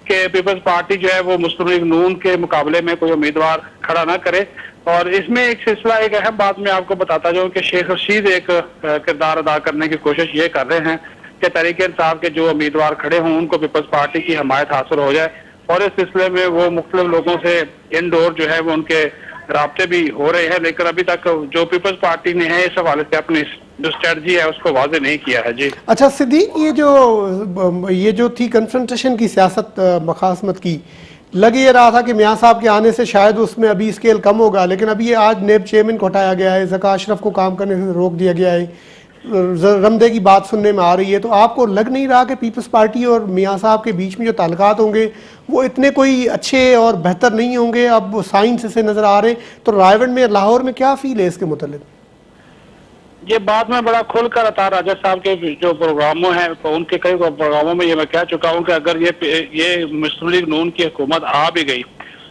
कि पीपल्स पार्टी जो है वो मुस्लिम लीग नून के मुकाबले में कोई उम्मीदवार खड़ा ना करे। और इसमें एक सिलसिला, एक अहम बात मैं आपको बताता जाऊँ कि शेख रशीद एक किरदार अदा करने की कोशिश ये कर रहे हैं कि तहरीक इंसाफ के जो उम्मीदवार खड़े हों उनको पीपल्स पार्टी की हमायत हासिल हो जाए, और इस सिलसिले में वो मुख्तलिफ लोगों से इनडोर जो है वो उनके राब्ते भी हो रहे हैं। लेकिन अभी तक जो पीपल्स पार्टी ने है इस हवाले से अपनी जो स्ट्रेटजी है उसको वाजे नहीं किया है। जी अच्छा सिद्दीक, ये जो थी कन्फ्रंटेशन की सियासत मखासमत की, लग ये रहा था कि मियाँ साहब के आने से शायद उसमें अभी स्केल कम होगा, लेकिन अभी ये आज नेब चेयरमैन को हटाया गया है, ज़का अशरफ को काम करने से रोक दिया गया है, रमदे की बात सुनने में आ रही है। तो आपको लग नहीं रहा कि पीपल्स पार्टी और मियाँ साहब के बीच में जो ताल्लुकात होंगे वो इतने कोई अच्छे और बेहतर नहीं होंगे? अब वो साइंस से नज़र आ रहे, तो रायवंड में, लाहौर में क्या फील है इसके मुतल्लिक? ये बात मैं बड़ा खुलकर अता राजा साहब के जो प्रोग्रामों हैं उनके कई प्रोग्रामों में ये मैं कह चुका हूँ कि अगर ये मुस्लिम लीग नून की हुकूमत आ भी गई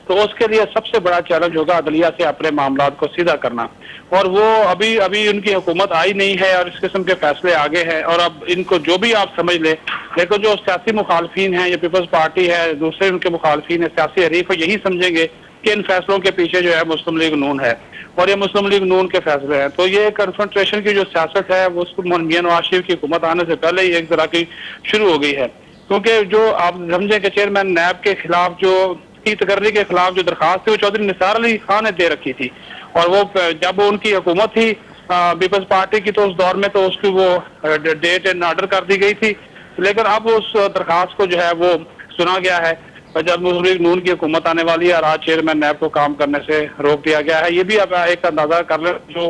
तो उसके लिए सबसे बड़ा चैलेंज होगा अदलिया से अपने मामलात को सीधा करना। और वो अभी उनकी हुकूमत आई नहीं है और इस किस्म के फैसले आगे हैं। और अब इनको जो भी आप समझ ले, लेकिन जो सियासी मुखालफीन हैं, ये पीपल्स पार्टी है, दूसरे उनके मुखालफीन है, सियासी हरीफ है, यही समझेंगे कि इन फैसलों के पीछे जो है मुस्लिम लीग नून है और ये मुस्लिम लीग नून के फैसले हैं। तो ये कन्फ्रंट्रेशन की जो सियासत है वो उसको मियां नवाज शरीफ की हुकूमत आने से पहले ही एक तरह की शुरू हो गई है, क्योंकि जो आप समझे कि चेयरमैन नैब के खिलाफ जो की तकर्री के खिलाफ जो दरखास्त थी वो चौधरी निसार अली खान ने दे रखी थी, और वो जब उनकी हुकूमत थी पीपल्स पार्टी की तो उस दौर में तो उसकी वो डेट एंड ऑर्डर कर दी गई थी, लेकिन अब उस दरखास्त को जो है वो सुना गया है और जब मुस्लिम लीग नून की हुकूमत आने वाली है और आज चेयरमैन नैब को काम करने से रोक दिया गया है। ये भी अब एक अंदाजा कर ले जो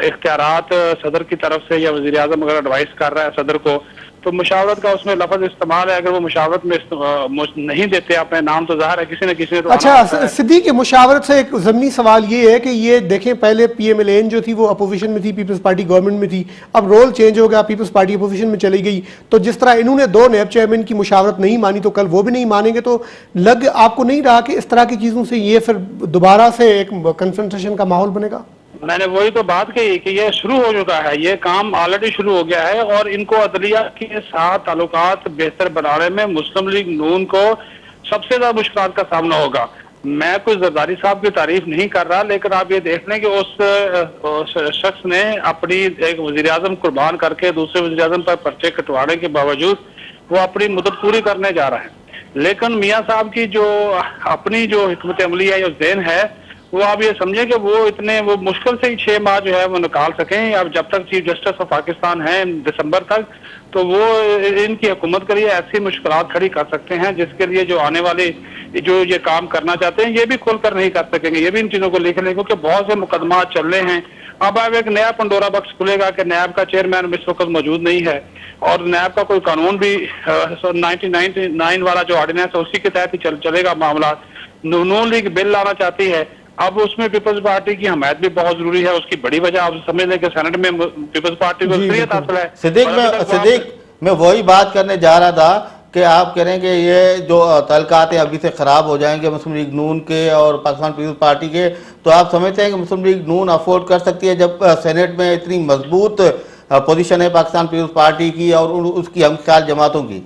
इख्तियारात सदर की तरफ से या वजीर आजम अगर एडवाइस कर रहा है सदर को, तो मुशावरत का उसमें लफ्ज इस्तेमाल है। अगर वो मुशावरत में नहीं देते अपने नाम तो जाहिर है किसी न किसी ने तो अच्छा सिद्दीक, मुशावरत से एक ज़मीनी सवाल ये है कि ये देखें, पहले PMLN जो थी वो अपोजिशन में थी, पीपल्स पार्टी गवर्नमेंट में थी, अब रोल चेंज हो गया, पीपल्स पार्टी अपोजिशन में चली गई। तो जिस तरह इन्होंने 2 नैब चेयरमैन की मुशावरत नहीं मानी तो कल वो भी नहीं मानेंगे, तो लग आपको नहीं रहा कि इस तरह की चीज़ों से ये फिर दोबारा से एक कन्फ्रंटेशन का माहौल बनेगा? मैंने वही तो बात कही कि ये शुरू हो चुका है, ये काम ऑलरेडी शुरू हो गया है और इनको अदलिया के साथ ताल्लुकात बेहतर बनाने में मुस्लिम लीग नून को सबसे ज्यादा मुश्किल का सामना होगा। मैं कोई जरदारी साहब की तारीफ नहीं कर रहा, लेकिन आप ये देख लें कि उस शख्स ने अपनी एक वजीर आजम कुर्बान करके दूसरे वजीर आजम पर पर्चे कटवाने के बावजूद वो अपनी मुद्दत पूरी करने जा रहा है, लेकिन मियाँ साहब की जो अपनी जो हिकमत अमली है, जो ज़हन है, वो आप ये समझें कि वो मुश्किल से ही 6 माह जो है वो निकाल सकें। अब जब तक चीफ जस्टिस ऑफ पाकिस्तान है दिसंबर तक, तो वो इनकी हुकूमत के लिए ऐसी मुश्किलात खड़ी कर सकते हैं जिसके लिए जो आने वाले जो ये काम करना चाहते हैं ये भी खुलकर नहीं कर सकेंगे। ये भी इन चीजों को लिख लें क्योंकि बहुत से मुकदमा चल रहे हैं। अब एक नया पंडोरा बक्स खुलेगा कि नैब का चेयरमैन इस वक्त मौजूद नहीं है और नैब का कोई कानून भी 1999 वाला जो ऑर्डिनेंस है उसी के तहत ही चलेगा मामला। नून लीग बिल लाना चाहती है, अब उसमें पीपल्स पार्टी की हमायत भी बहुत जरूरी है। उसकी बड़ी वजह आप समझ लें कि सेनेट में पीपल्स पार्टी को अक्सरियत हासिल है। सिद्दीक मैं वही बात करने जा रहा था कि आप कह रहे हैं कि ये जो तल्कात हैं अभी से ख़राब हो जाएंगे मुस्लिम लीग नून के और पाकिस्तान पीपल्स पार्टी के, तो आप समझते हैं कि मुस्लिम लीग नून अफोर्ड कर सकती है जब सेनेट में इतनी मजबूत पोजीशन है पाकिस्तान पीपल्स पार्टी की और उसकी हमख्याल जमातों की?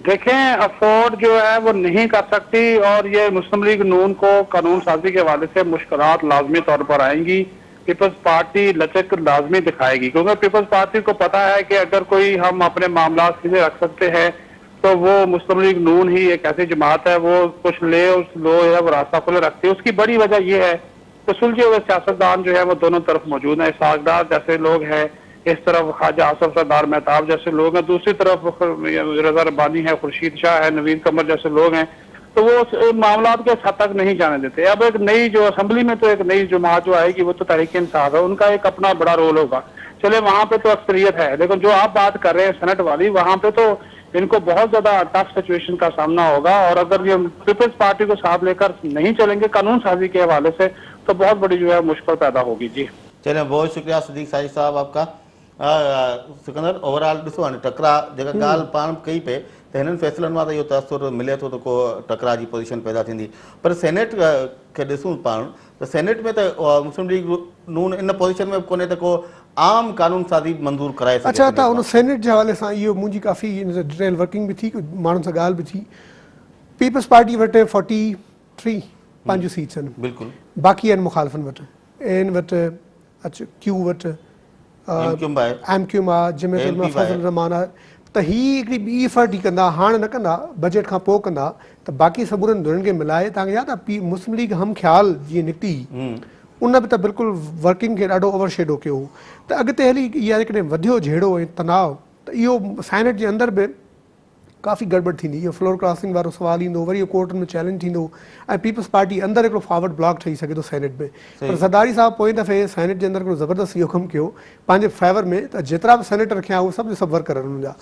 देखें, अफोर्ड जो है वो नहीं कर सकती और ये मुस्लिम लीग नून को कानून साजी के हवाले से मुश्किलात लाजमी तौर पर आएंगी। पीपल्स पार्टी लचक लाजमी दिखाएगी क्योंकि पीपल्स पार्टी को पता है कि अगर कोई हम अपने मामला सीधे रख सकते हैं तो वो मुस्लिम लीग नून ही एक ऐसी जमात है वो कुछ ले उस लो या वो रास्ता खुले रखती है। उसकी बड़ी वजह यह है कि सुलझे हुए सियासतदान जो है वो दोनों तरफ मौजूद है। इसाकदार जैसे लोग हैं, इस तरफ ख्वाजा आसफ सरदार मेहताब जैसे लोग हैं, दूसरी तरफ रजा रब्बानी है, खुर्शीद शाह है, नवीद कमर जैसे लोग हैं, तो वो मामला के हद तक नहीं जाने देते। अब एक नई जो असेंबली में तो एक नई जमात जो आएगी वो तो तहरीक इंसाफ है, उनका एक अपना बड़ा रोल होगा। चले वहां पे तो अक्सरियत है, लेकिन जो आप बात कर रहे हैं सेनेट वाली, वहां पे तो इनको बहुत ज्यादा टफ सिचुएशन का सामना होगा और अगर ये पीपल्स पार्टी को साथ लेकर नहीं चलेंगे कानून साजी के हवाले से तो बहुत बड़ी जो है मुश्किल पैदा होगी। जी चलिए, बहुत शुक्रिया सिद्दीक साजिद साहब आपका। सिकंदर, ओवरऑल ॾिसो हाणे टकरा जेका ॻाल्हि पाण कई पे त हिननि फ़ैसिलनि मां त इहो तासुर मिले थो त को टकरा जी पोजीशन पैदा थींदी, पर सेनेट खे ॾिसूं पाण त सेनेट में त मुस्लिम लीग नून इन पोजीशन में कोन्हे त को आम कानून साज़ी मंज़ूर कराए सघे। अच्छा, त उन सेनेट जे हवाले सां इहो मुंहिंजी काफ़ी डिटेल वर्किंग बि थी, माण्हुनि सां ॻाल्हि बि थी। पीपल्स पार्टी वटि 43 पंहिंजूं सीट्स आहिनि, बिल्कुलु बाक़ी आहिनि मुखालिफ़नि वटि, एन वटि, क्यू वटि, MQM आहे, जमीयत उलमा फज़ल रहमान आहे। त हीअ हिकिड़ी ॿी फर्ट ई कंदा, हाणे न कंदा, बजट खां पोइ कंदा, त बाक़ी सभुरनि धुरनि खे मिलाए तव्हांखे यादि आहे मुस्लिम लीग हम ख़्याल जीअं निकिती उन बि त बिल्कुलु वर्किंग खे ॾाढो ओवरशेडो कयो। त अॻिते हली इहा जेकॾहिं वधियो झेड़ो ऐं तनाव, त इहो सेनेट जे अंदरि बि काफ़ी गड़बड़ थींदी। इहो फ्लोर क्रॉसिंग वारो सुवाल ईंदो, वरी इहो कोर्टनि में चैलेंज थींदो ऐं पीपल्स पार्टी अंदरि हिकिड़ो फॉरवर्ड ब्लॉक ठही सघे थो सेनेट में। पर ज़रदारी साहब पोइ दफ़े सेनेट जे अंदरि हिकिड़ो ज़बरदस्त इहो कमु कयो पंहिंजे फेवर में, त जेतिरा बि सेनेटर रखिया उहे सभु सभु वर्कर आहिनि हुनजा।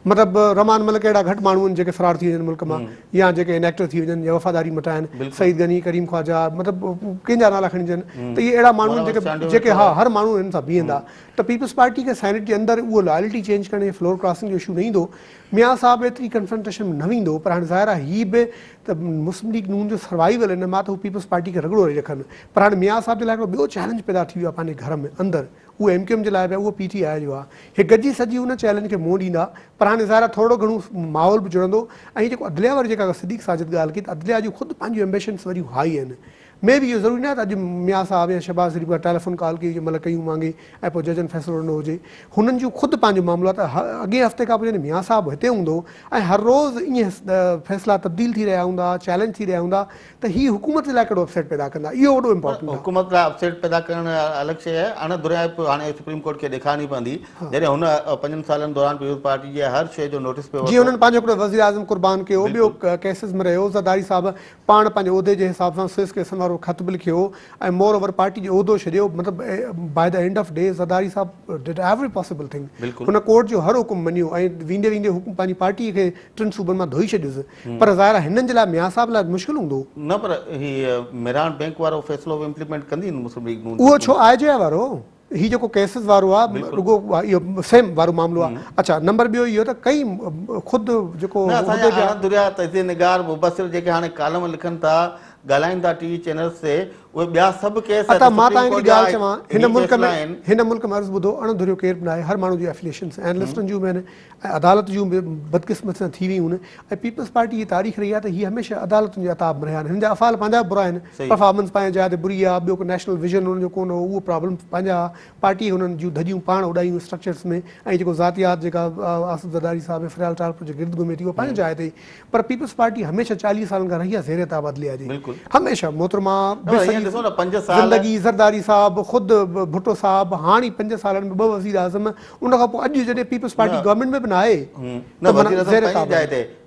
मतिलबु रहमान मलिक अहिड़ा घटि माण्हू आहिनि जेके फ़रार थी वञनि मुल्क मां या जेके इनएक्टिव थी वञनि या वफ़ादारी मटाइनि, सईद गनी, करीम ख्वाजा, मतिलबु कंहिंजा नाला खणी अचनि, त इहे अहिड़ा माण्हू आहिनि जेके हा हर माण्हू हिन सां बीहंदा। त पीपल्स पार्टी खे सेनेट जे अंदरि उहो लॉयल्टी चेंज करण, फ्लोर क्रॉसिंग जो इशू न ईंदो। मियाँ साहब एतिरी कन्फ्रंटेशन में न वेंदो, पर हाणे ज़ाहिर आहे हीअ बि त मुस्लिम लीग नून जो सर्वाइवल इन मां त हू पीपल्स पार्टी खे रगड़ो रही रखनि। पर हाणे मियाँ साहब जे लाइ हिकिड़ो ॿियो चैलेंज पैदा थी वियो आहे पंहिंजे घर में अंदरि, उहो MQM जे लाइ बि आहे, उहो PTI जो आहे। हे गॾिजी सॼी उन चैलेंज खे मुंहुं ॾींदा, पर हाणे ज़ाहिर थोरो घणो माहौल बि जुड़ंदो। ऐं जेको अदलिया वारी जेका सिद्दीक़ साजिद ॻाल्हि कई, त अदलिया जूं ख़ुदि पंहिंजूं एम्बिशन्स वरी हाई आहिनि। मे बि इहो ज़रूरी न आहे त अॼु मियां साहब या शहबाज़ शरीफ़ खां टेलीफोन कॉल कई मतलब कयूं मांगे ऐं पोइ जजनि फ़ैसिलो ॾिनो हुजे। हुननि जूं ख़ुदि पंहिंजो मामलो आहे त अॻे हफ़्ते खां पोइ जॾहिं मियां साहब हिते हूंदो ऐं हर रोज़ ईअं फ़ैसिला तब्दील थी रहिया हूंदा, चैलेंज थी रहिया हूंदा, त हीअ हुकूमत जे लाइ कहिड़ो अपसेट पैदा कंदा। इहो वॾो इम्पोर्टेंट आहे। हुकूमत लाइ अपसेट पैदा करण अलॻि शइ आहे। अणदुरियाइप हाणे सुप्रीम कोर्ट खे ॾेखारणी पवंदी जॾहिं हुन 5 सालनि दौरान पीपुल्स पार्टी जे हर शइ जो नोटिस पियो जीअं हुननि पंहिंजो हिकिड़ो वज़ीर आज़म कुर्बान कयो, ॿियो केसिस में रहियो, ज़रदारी साहब पाण पंहिंजे उहिदे जे हिसाब सां स्विस केसनि वारो ख़त बि लिखियो ऐं मोर ओवर पार्टी जो उहिदो छॾियो। मतिलबु by the end of day Zardari साहब डिड एवरी पॉसिबल थिंग। हुन कोर्ट जो हर हुकुम मञियो ऐं वेंदे वेंदे पंहिंजी पार्टीअ खे 3 सूबनि मां धोई छॾियुसि। पर ज़ाहिर आहे हिननि जे लाइ मियां साहब लाइ मुश्किल हूंदो न, पर हीअ मेरान बैंक वारो फ़ैसिलो इम्प्लीमेंट कंदी मुस्लिम लीग नून? उहो छो IJ वारो ही जेको केसिस वारो आहे, रुगो इहो सेम वारो मामलो आहे। अच्छा, नंबर ॿियो इहो त कई ख़ुदि जेको दुरिया तज़ीर निगार मुबसिर जेके हाणे कालम लिखनि था, ॻाल्हाइनि था TV चैनल्स ते, उहे ॿिया सभु केस मां तव्हांखे हिकिड़ी ॻाल्हि चवां, हिन मुल्क में अर्ज़ु ॿुधो, अणधुरियो केरु बि न आहे। हर माण्हू जी एफिलिएशन्स एनालिस्टनि जूं बि आहिनि ऐं अदालत जूं बि बदकिस्मत सां थी वियूं आहिनि। ऐं पीपल्स पार्टी जी तारीख़ रही आहे त हीअ हमेशह अदालतुनि जे अताब में रहिया आहिनि। हिन जा अफ़ाल पंहिंजा बुरा आहिनि, परफॉर्मेंस पंहिंजे जाइ ते बुरी आहे, ॿियो को नेशनल विजन हुननि जो कोन हो, उहो प्रॉब्लम पंहिंजा पार्टी हुननि जूं धजियूं पाण उॾायूं स्ट्रक्चर्स में। ऐं जेको ज़ातियात जेका आसिफ ज़रदारी साहब ऐं फ़रियाल टारपुर जे गिर्द घुमे थी, उहा पंहिंजे जाइ ते। पर पीपल्स पार्टी हमेशह 40 सालनि खां रही आहे ज़ेर ताब अदलिया जी, हमेशह। मोहतरमा ज़िंदगी ज़रदारी साहब, ख़ुदि भुट्टो साहब, हाणे 5 सालनि में 2 वज़ीर आज़म, उन खां पोइ अॼु जॾहिं पीपल्स पार्टी गवर्नमेंट में बि न आहे।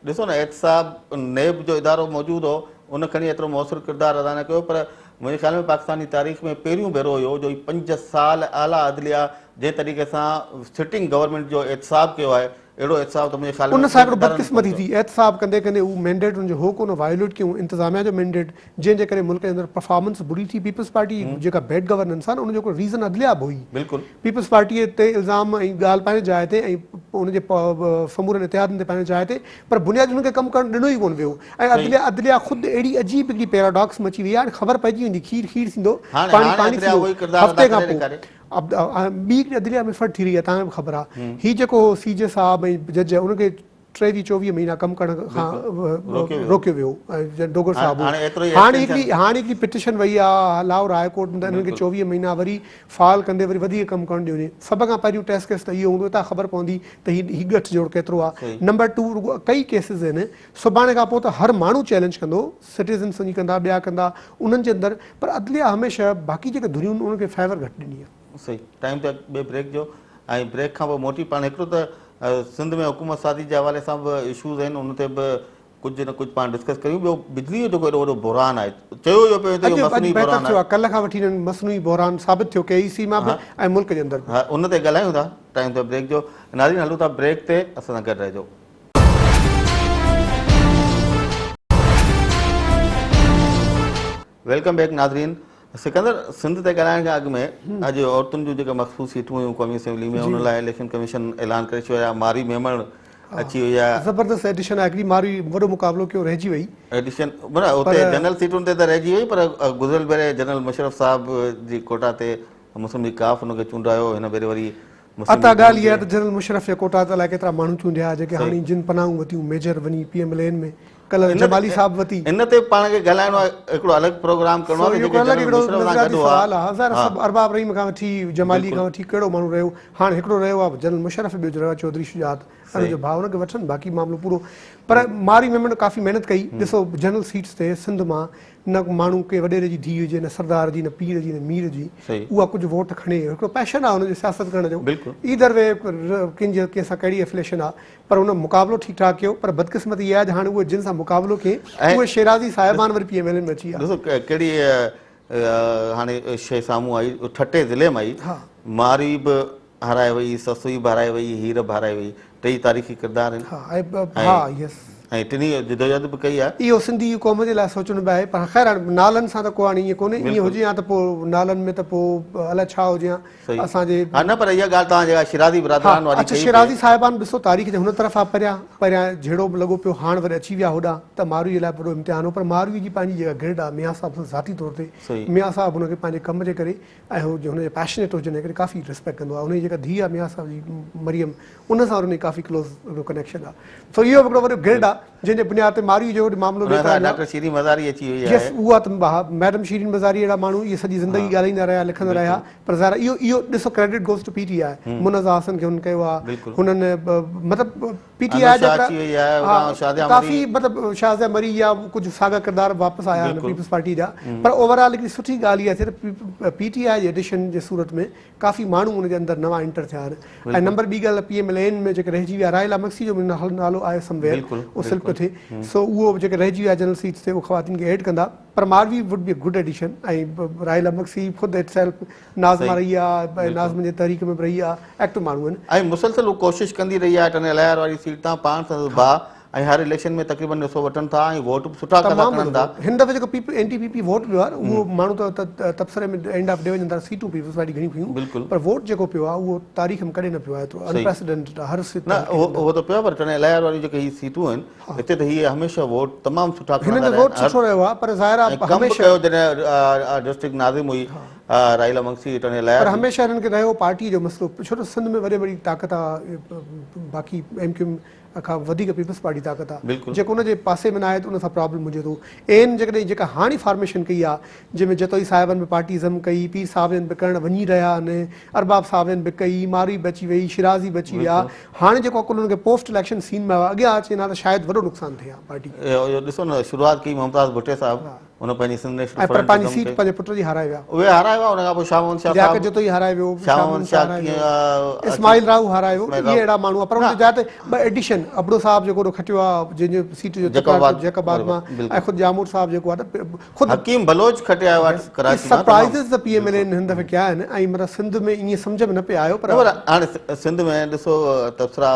ॾिसो न, एहतसाब नेब जो इदारो मौजूदु हो, उन खणी एतिरो मौसर किरदारु अदा न कयो। पर मुंहिंजे ख़्याल में पाकिस्तानी तारीख़ में पहिरियों भेरो हुयो जो 5 साल आला अदलिया जंहिं तरीक़े सां सिटिंग गवर्नमेंट जो एहतसाब कयो आहे, अहिड़ो एहतसाब त मुंहिंजे ख़्याल में उन सां हिकिड़ो बदकिस्मती थी। एहतसाब कंदे कंदे उहो मैंडेट उनजो हो कोन वायोलेट कयूं, इंतिज़ामिया जो मैंडेट, जंहिंजे करे मुल्क जे अंदरि परफॉर्मेंस बुरी थी। पीपल्स पार्टी जेका बैड गवर्नेंस आहे न, उनजो कोई रीज़न अदलिया बि हुई। बिल्कुलु पीपल्स पार्टीअ ते इल्ज़ाम ऐं ॻाल्हि पंहिंजे जाइ ते ऐं उनजे समूरनि इतिहादनि ते पंहिंजे जाइ ते, पर बुनियादी हुनखे कमु करणु ॾिनो ई कोन वियो। ऐं अदलिया ख़ुदि अहिड़ी अजीब हिकिड़ी पैराडॉक्स मची वई आहे, हाणे ख़बर पइजी वेंदी खीर खीर थींदो, पाणी पाणी थींदो हफ़्ते खां पोइ। ॿी हिकिड़ी अदलिया में फट थी रही आहे, तव्हांखे बि ख़बर आहे। हीउ जेको CJ साहब ऐं जज उनखे 23-24 महीना कमु करण खां रोकियो वियो, डोगर साहब। हाणे हिकिड़ी पिटिशन वई आहे लाहौर हाई कोर्ट में, हिननि खे 24 महीना वरी फाल कंदे वरी वधीक कमु करणु ॾियो वञे। सभ खां पहिरियों टेस्ट केस त इहो हूंदो, हितां ख़बर पवंदी त हीउ गठ जोड़ केतिरो आहे। नंबर 2, कई केसिस आहिनि, सुभाणे खां पोइ त हर माण्हू चैलेंज कंदो, सिटीज़न्स वञी कंदा, ॿिया कंदा उन्हनि जे अंदरि। पर अदलिया हमेशह बाक़ी जेके धुरियूं उनखे फेवर घटि ॾिनी आहे। सही टाइम ते ॿिए ब्रेक जो, ऐं ब्रेक खां पोइ मोटी पाण हिकिड़ो त सिंध में हुकूमत साज़ी जे हवाले सां बि इशूज़ आहिनि, उन ते बि कुझु न कुझु पाण डिस्कस करियूं। ॿियो बिजली जो जेको एॾो वॾो बहिरान आहे, चयो वियो पियो कल्ह खां वठी मसनूई बहिरान साबित थियो KEC मां बि ऐं मुल्क जे अंदरि। हा, उन ते ॻाल्हायूं था टाइम ते ब्रेक जो। नाज़रीन, हलूं था ब्रेक ते, असां सां गॾु रहिजो। वेलकम बैक नाज़रीन। सिकंदर, सिंध ते ॻाल्हाइण खां अॻु में अॼु औरतुनि जूं जेका मख़सूस सीटूं हुयूं क़ौमी असेंबली में, उन लाइ इलेक्शन कमीशन ऐलान करे छॾियो आहे। मारी मेमण अची वई आहे, ज़बरदस्त एडिशन आहे। हिकिड़ी मारी वॾो मुक़ाबिलो कयो, रहिजी वई एडिशन। माना हुते जनरल सीटुनि ते त रहिजी वई, पर गुज़िरियल भेरे जनरल मुशरफ साहब जी कोटा ते मुस्लिम लीग काफ़ हुनखे चूंडायो। हिन भेरे वरी अता ॻाल्हि इहा आहे त जनरल मुशरफ जे कोटा ते अलाए केतिरा माण्हू चूंडिया जेके हाणे जिन पनाहूं वरितियूं मेजर वञी PMLN में। कल्ह जमाली साहब वरिती। इन ते पाण खे ॻाल्हाइणो आहे, हिकिड़ो अलॻि प्रोग्राम करिणो आहे। अरबाब रहीम खां वठी जमाली खां वठी कहिड़ो माण्हू रहियो, हाणे हिकिड़ो रहियो आहे जनरल मुशरफ, ॿियो रहियो आहे चौधरी शुजात, हुनजो भाउ हुनखे वठनि, बाक़ी मामिलो पूरो। पर मारी मेमण काफ़ी महिनत कई। ॾिसो जनरल सीट्स ते सिंध मां न माण्हू के वॾेरे जी धीउ हुजे, न सरदार जी, न पीर जी, न मीर जी, उहा कुझु वोट खणे। हिकिड़ो पैशन आहे हुनजो सियासत करण जो, ईदर वे कंहिंजे कंहिंसां कहिड़ी एफिलेशन आहे। पर हुन मुक़ाबिलो ठीकु ठाक कयो। पर बदकिस्मती इहा आहे हाणे उहे जिन सां मुक़ाबिलो कई उहे शेराज़ी साहिबान वरी PMLN में अची ॾिसो कहिड़ी हाणे शइ साम्हूं आई, ठटे ज़िले में आई। मारी बि हाराए वई, ससुई बि हाराए वई, हीर बि हाराए वई, 3 तारीख़ी किरदार आहिनि। ऐं टिनी जिदोजहद बि कई आहे। इहो सिंधी क़ौम जे लाइ सोचणो बि आहे, पर ख़ैर हाणे नालनि सां त को हाणे ईअं कोन्हे, ईअं हुजे हा त पोइ नालनि में त पोइ अलाए छा हुजे हा सही। असांजे। हा न, पर इहा ॻाल्हि तव्हां जेका शिराज़ी बिरादरान वारी अच्छा, कई शिराज़ी साहिबान ॾिसो तारीख़ जे हुन तरफ़ आहे, परियां झेड़ो लॻो पियो, हाणे वरी अची विया होॾां, त मारूई जे लाइ वॾो इम्तिहान हो। पर मारूई जी पंहिंजी जेका गिरड आहे मियां साहिब सां ज़ाती तौर ते, सही। मियां साहिब हुनखे पंहिंजे कम जे करे ऐं हुनजे पैशनेट हुजण जे करे काफ़ी रिस्पेक्ट कंदो आहे। हुनजी जेका धीउ आहे मियां साहिब जी मरियम, उन सां हुनजी काफ़ी क्लोज़ हिकिड़ो कनेक्शन आहे। सो इहो हिकिड़ो वॾो गिरड आहे जंहिंजे बुनियाद ते मारूई जो मामिलो डॉक्टर शीरीन मज़ारी अची वई आहे। यस, उहा त मैडम शीरीन मज़ारी अहिड़ा माण्हू इहे सॼी ज़िंदगी ॻाल्हाईंदा रहिया, लिखंदा रहिया, पर ज़ाहिर इहो ॾिसो credit goes to PTI। Munaza Hasan खे हुन कयो आहे, हुननि मतिलबु PTI काफ़ी मतिलबु शाहज़िया मरी या कुझु साॻा किरदार वापसि आया आहिनि पीपल्स पार्टी जा, पर ओवरऑल हिकिड़ी सुठी ॻाल्हि इहा थिए त PTI जे एडिशन जे सूरत में काफ़ी माण्हू हुनजे अंदरि नवां एंटर थिया आहिनि। ऐं नंबर ॿी ॻाल्हि PMLN में जेके रहिजी विया, रायला मक्सी जो नालो आहे समवेयर, उहो सिल्क थिए, सो उहो जेके रहिजी विया जनरल सीट्स ते उहो ख़वातीन खे एड कंदा, पर मारवी वुड बी गुड एडिशन। ऐं रायला मक्सी ख़ुदि इट सेल्फ नाज़मा रही आहे, नाज़मा जे तहरीक में बि रही आहे, एक्टिव माण्हू आहिनि ऐं मुसलसल उहो कोशिशि कंदी रही आहे टने लहर वारी सीट तां पाण सां भाउ, ऐं हर इलेक्शन में तक़रीबन ॾिसो वठनि था ऐं वोट बि सुठा खणनि था। हिन दफ़े जेको NTPP वोट पियो आहे उहो माण्हू त तबसरे में एंड ऑफ डे वञनि था, सीटूं पीपल्स पार्टी घणी हुयूं, पर वोट जेको पियो आहे उहो तारीख़ में कॾहिं न पियो आहे, एतिरो अनप्रेसिडेंटेड आहे हर सीट। न उहो त पियो, पर टने लहर वारी जेके हीअ सीटूं आहिनि हिते त हीअ हमेशह वोट तमामु सुठा हिन जो वोट सुठो रहियो आहे, पर ज़ाहिर आहे हमेशह जॾहिं डिस्ट्रिक्ट नाज़िम हुई रायला मक्सी टने लहर, पर हमेशह हिननि खे रहियो पार्टी जो मसइलो, छो त सिंध में वॾे वॾी ताक़त आहे, बाक़ी MQ खां वधीक पीपल्स पार्टी ताक़त आहे, जेको उनजे पासे में न आहे त उन सां प्रॉब्लम हुजे थो। एन जेकॾहिं जेका हाणे फॉर्मेशन कई आहे, जंहिंमें जतोई साहिबनि बि पार्टीज़म कई, पीर साहिबनि बि करणु वञी रहिया आहिनि, अरबाब साहिबनि बि कई, मारी बि अची वई, शिराज़ी बि अची विया, हाणे जेको कुल हुनखे पोस्ट इलेक्शन सीन में अॻियां अचे न त शायदि वॾो नुक़सानु थिए पार्टी। ॾिसो न शुरूआत कई मुमताज़ भुट्टे साहिबु, हुन पंहिंजी सिंध नेशनल फ्रंट पंहिंजी सीट पंहिंजे पुट जी हाराए विया, उहे हाराए विया, हुन खां पोइ शाह मोहम्मद शाह साहिबु जतोई हाराए वियो, शाह इस्माइल राव हाराए वियो, इहे अहिड़ा माण्हू आहे। पर हुन जाइ ते ॿ एडिशन, अबड़ो साहिबु जेको खटियो आहे जंहिंजो सीट जो जैकबाद मां, ऐं ख़ुदि जामूर साहिबु जेको आहे त ख़ुदि हकीम बलोच खटिया हुआ कराची मां। सरप्राइज़िस त PMLN हिन दफ़े कया आहिनि, ऐं मतिलबु सिंध में ईअं सम्झ में न पिया आयो, पर हाणे सिंध में ॾिसो तबसरा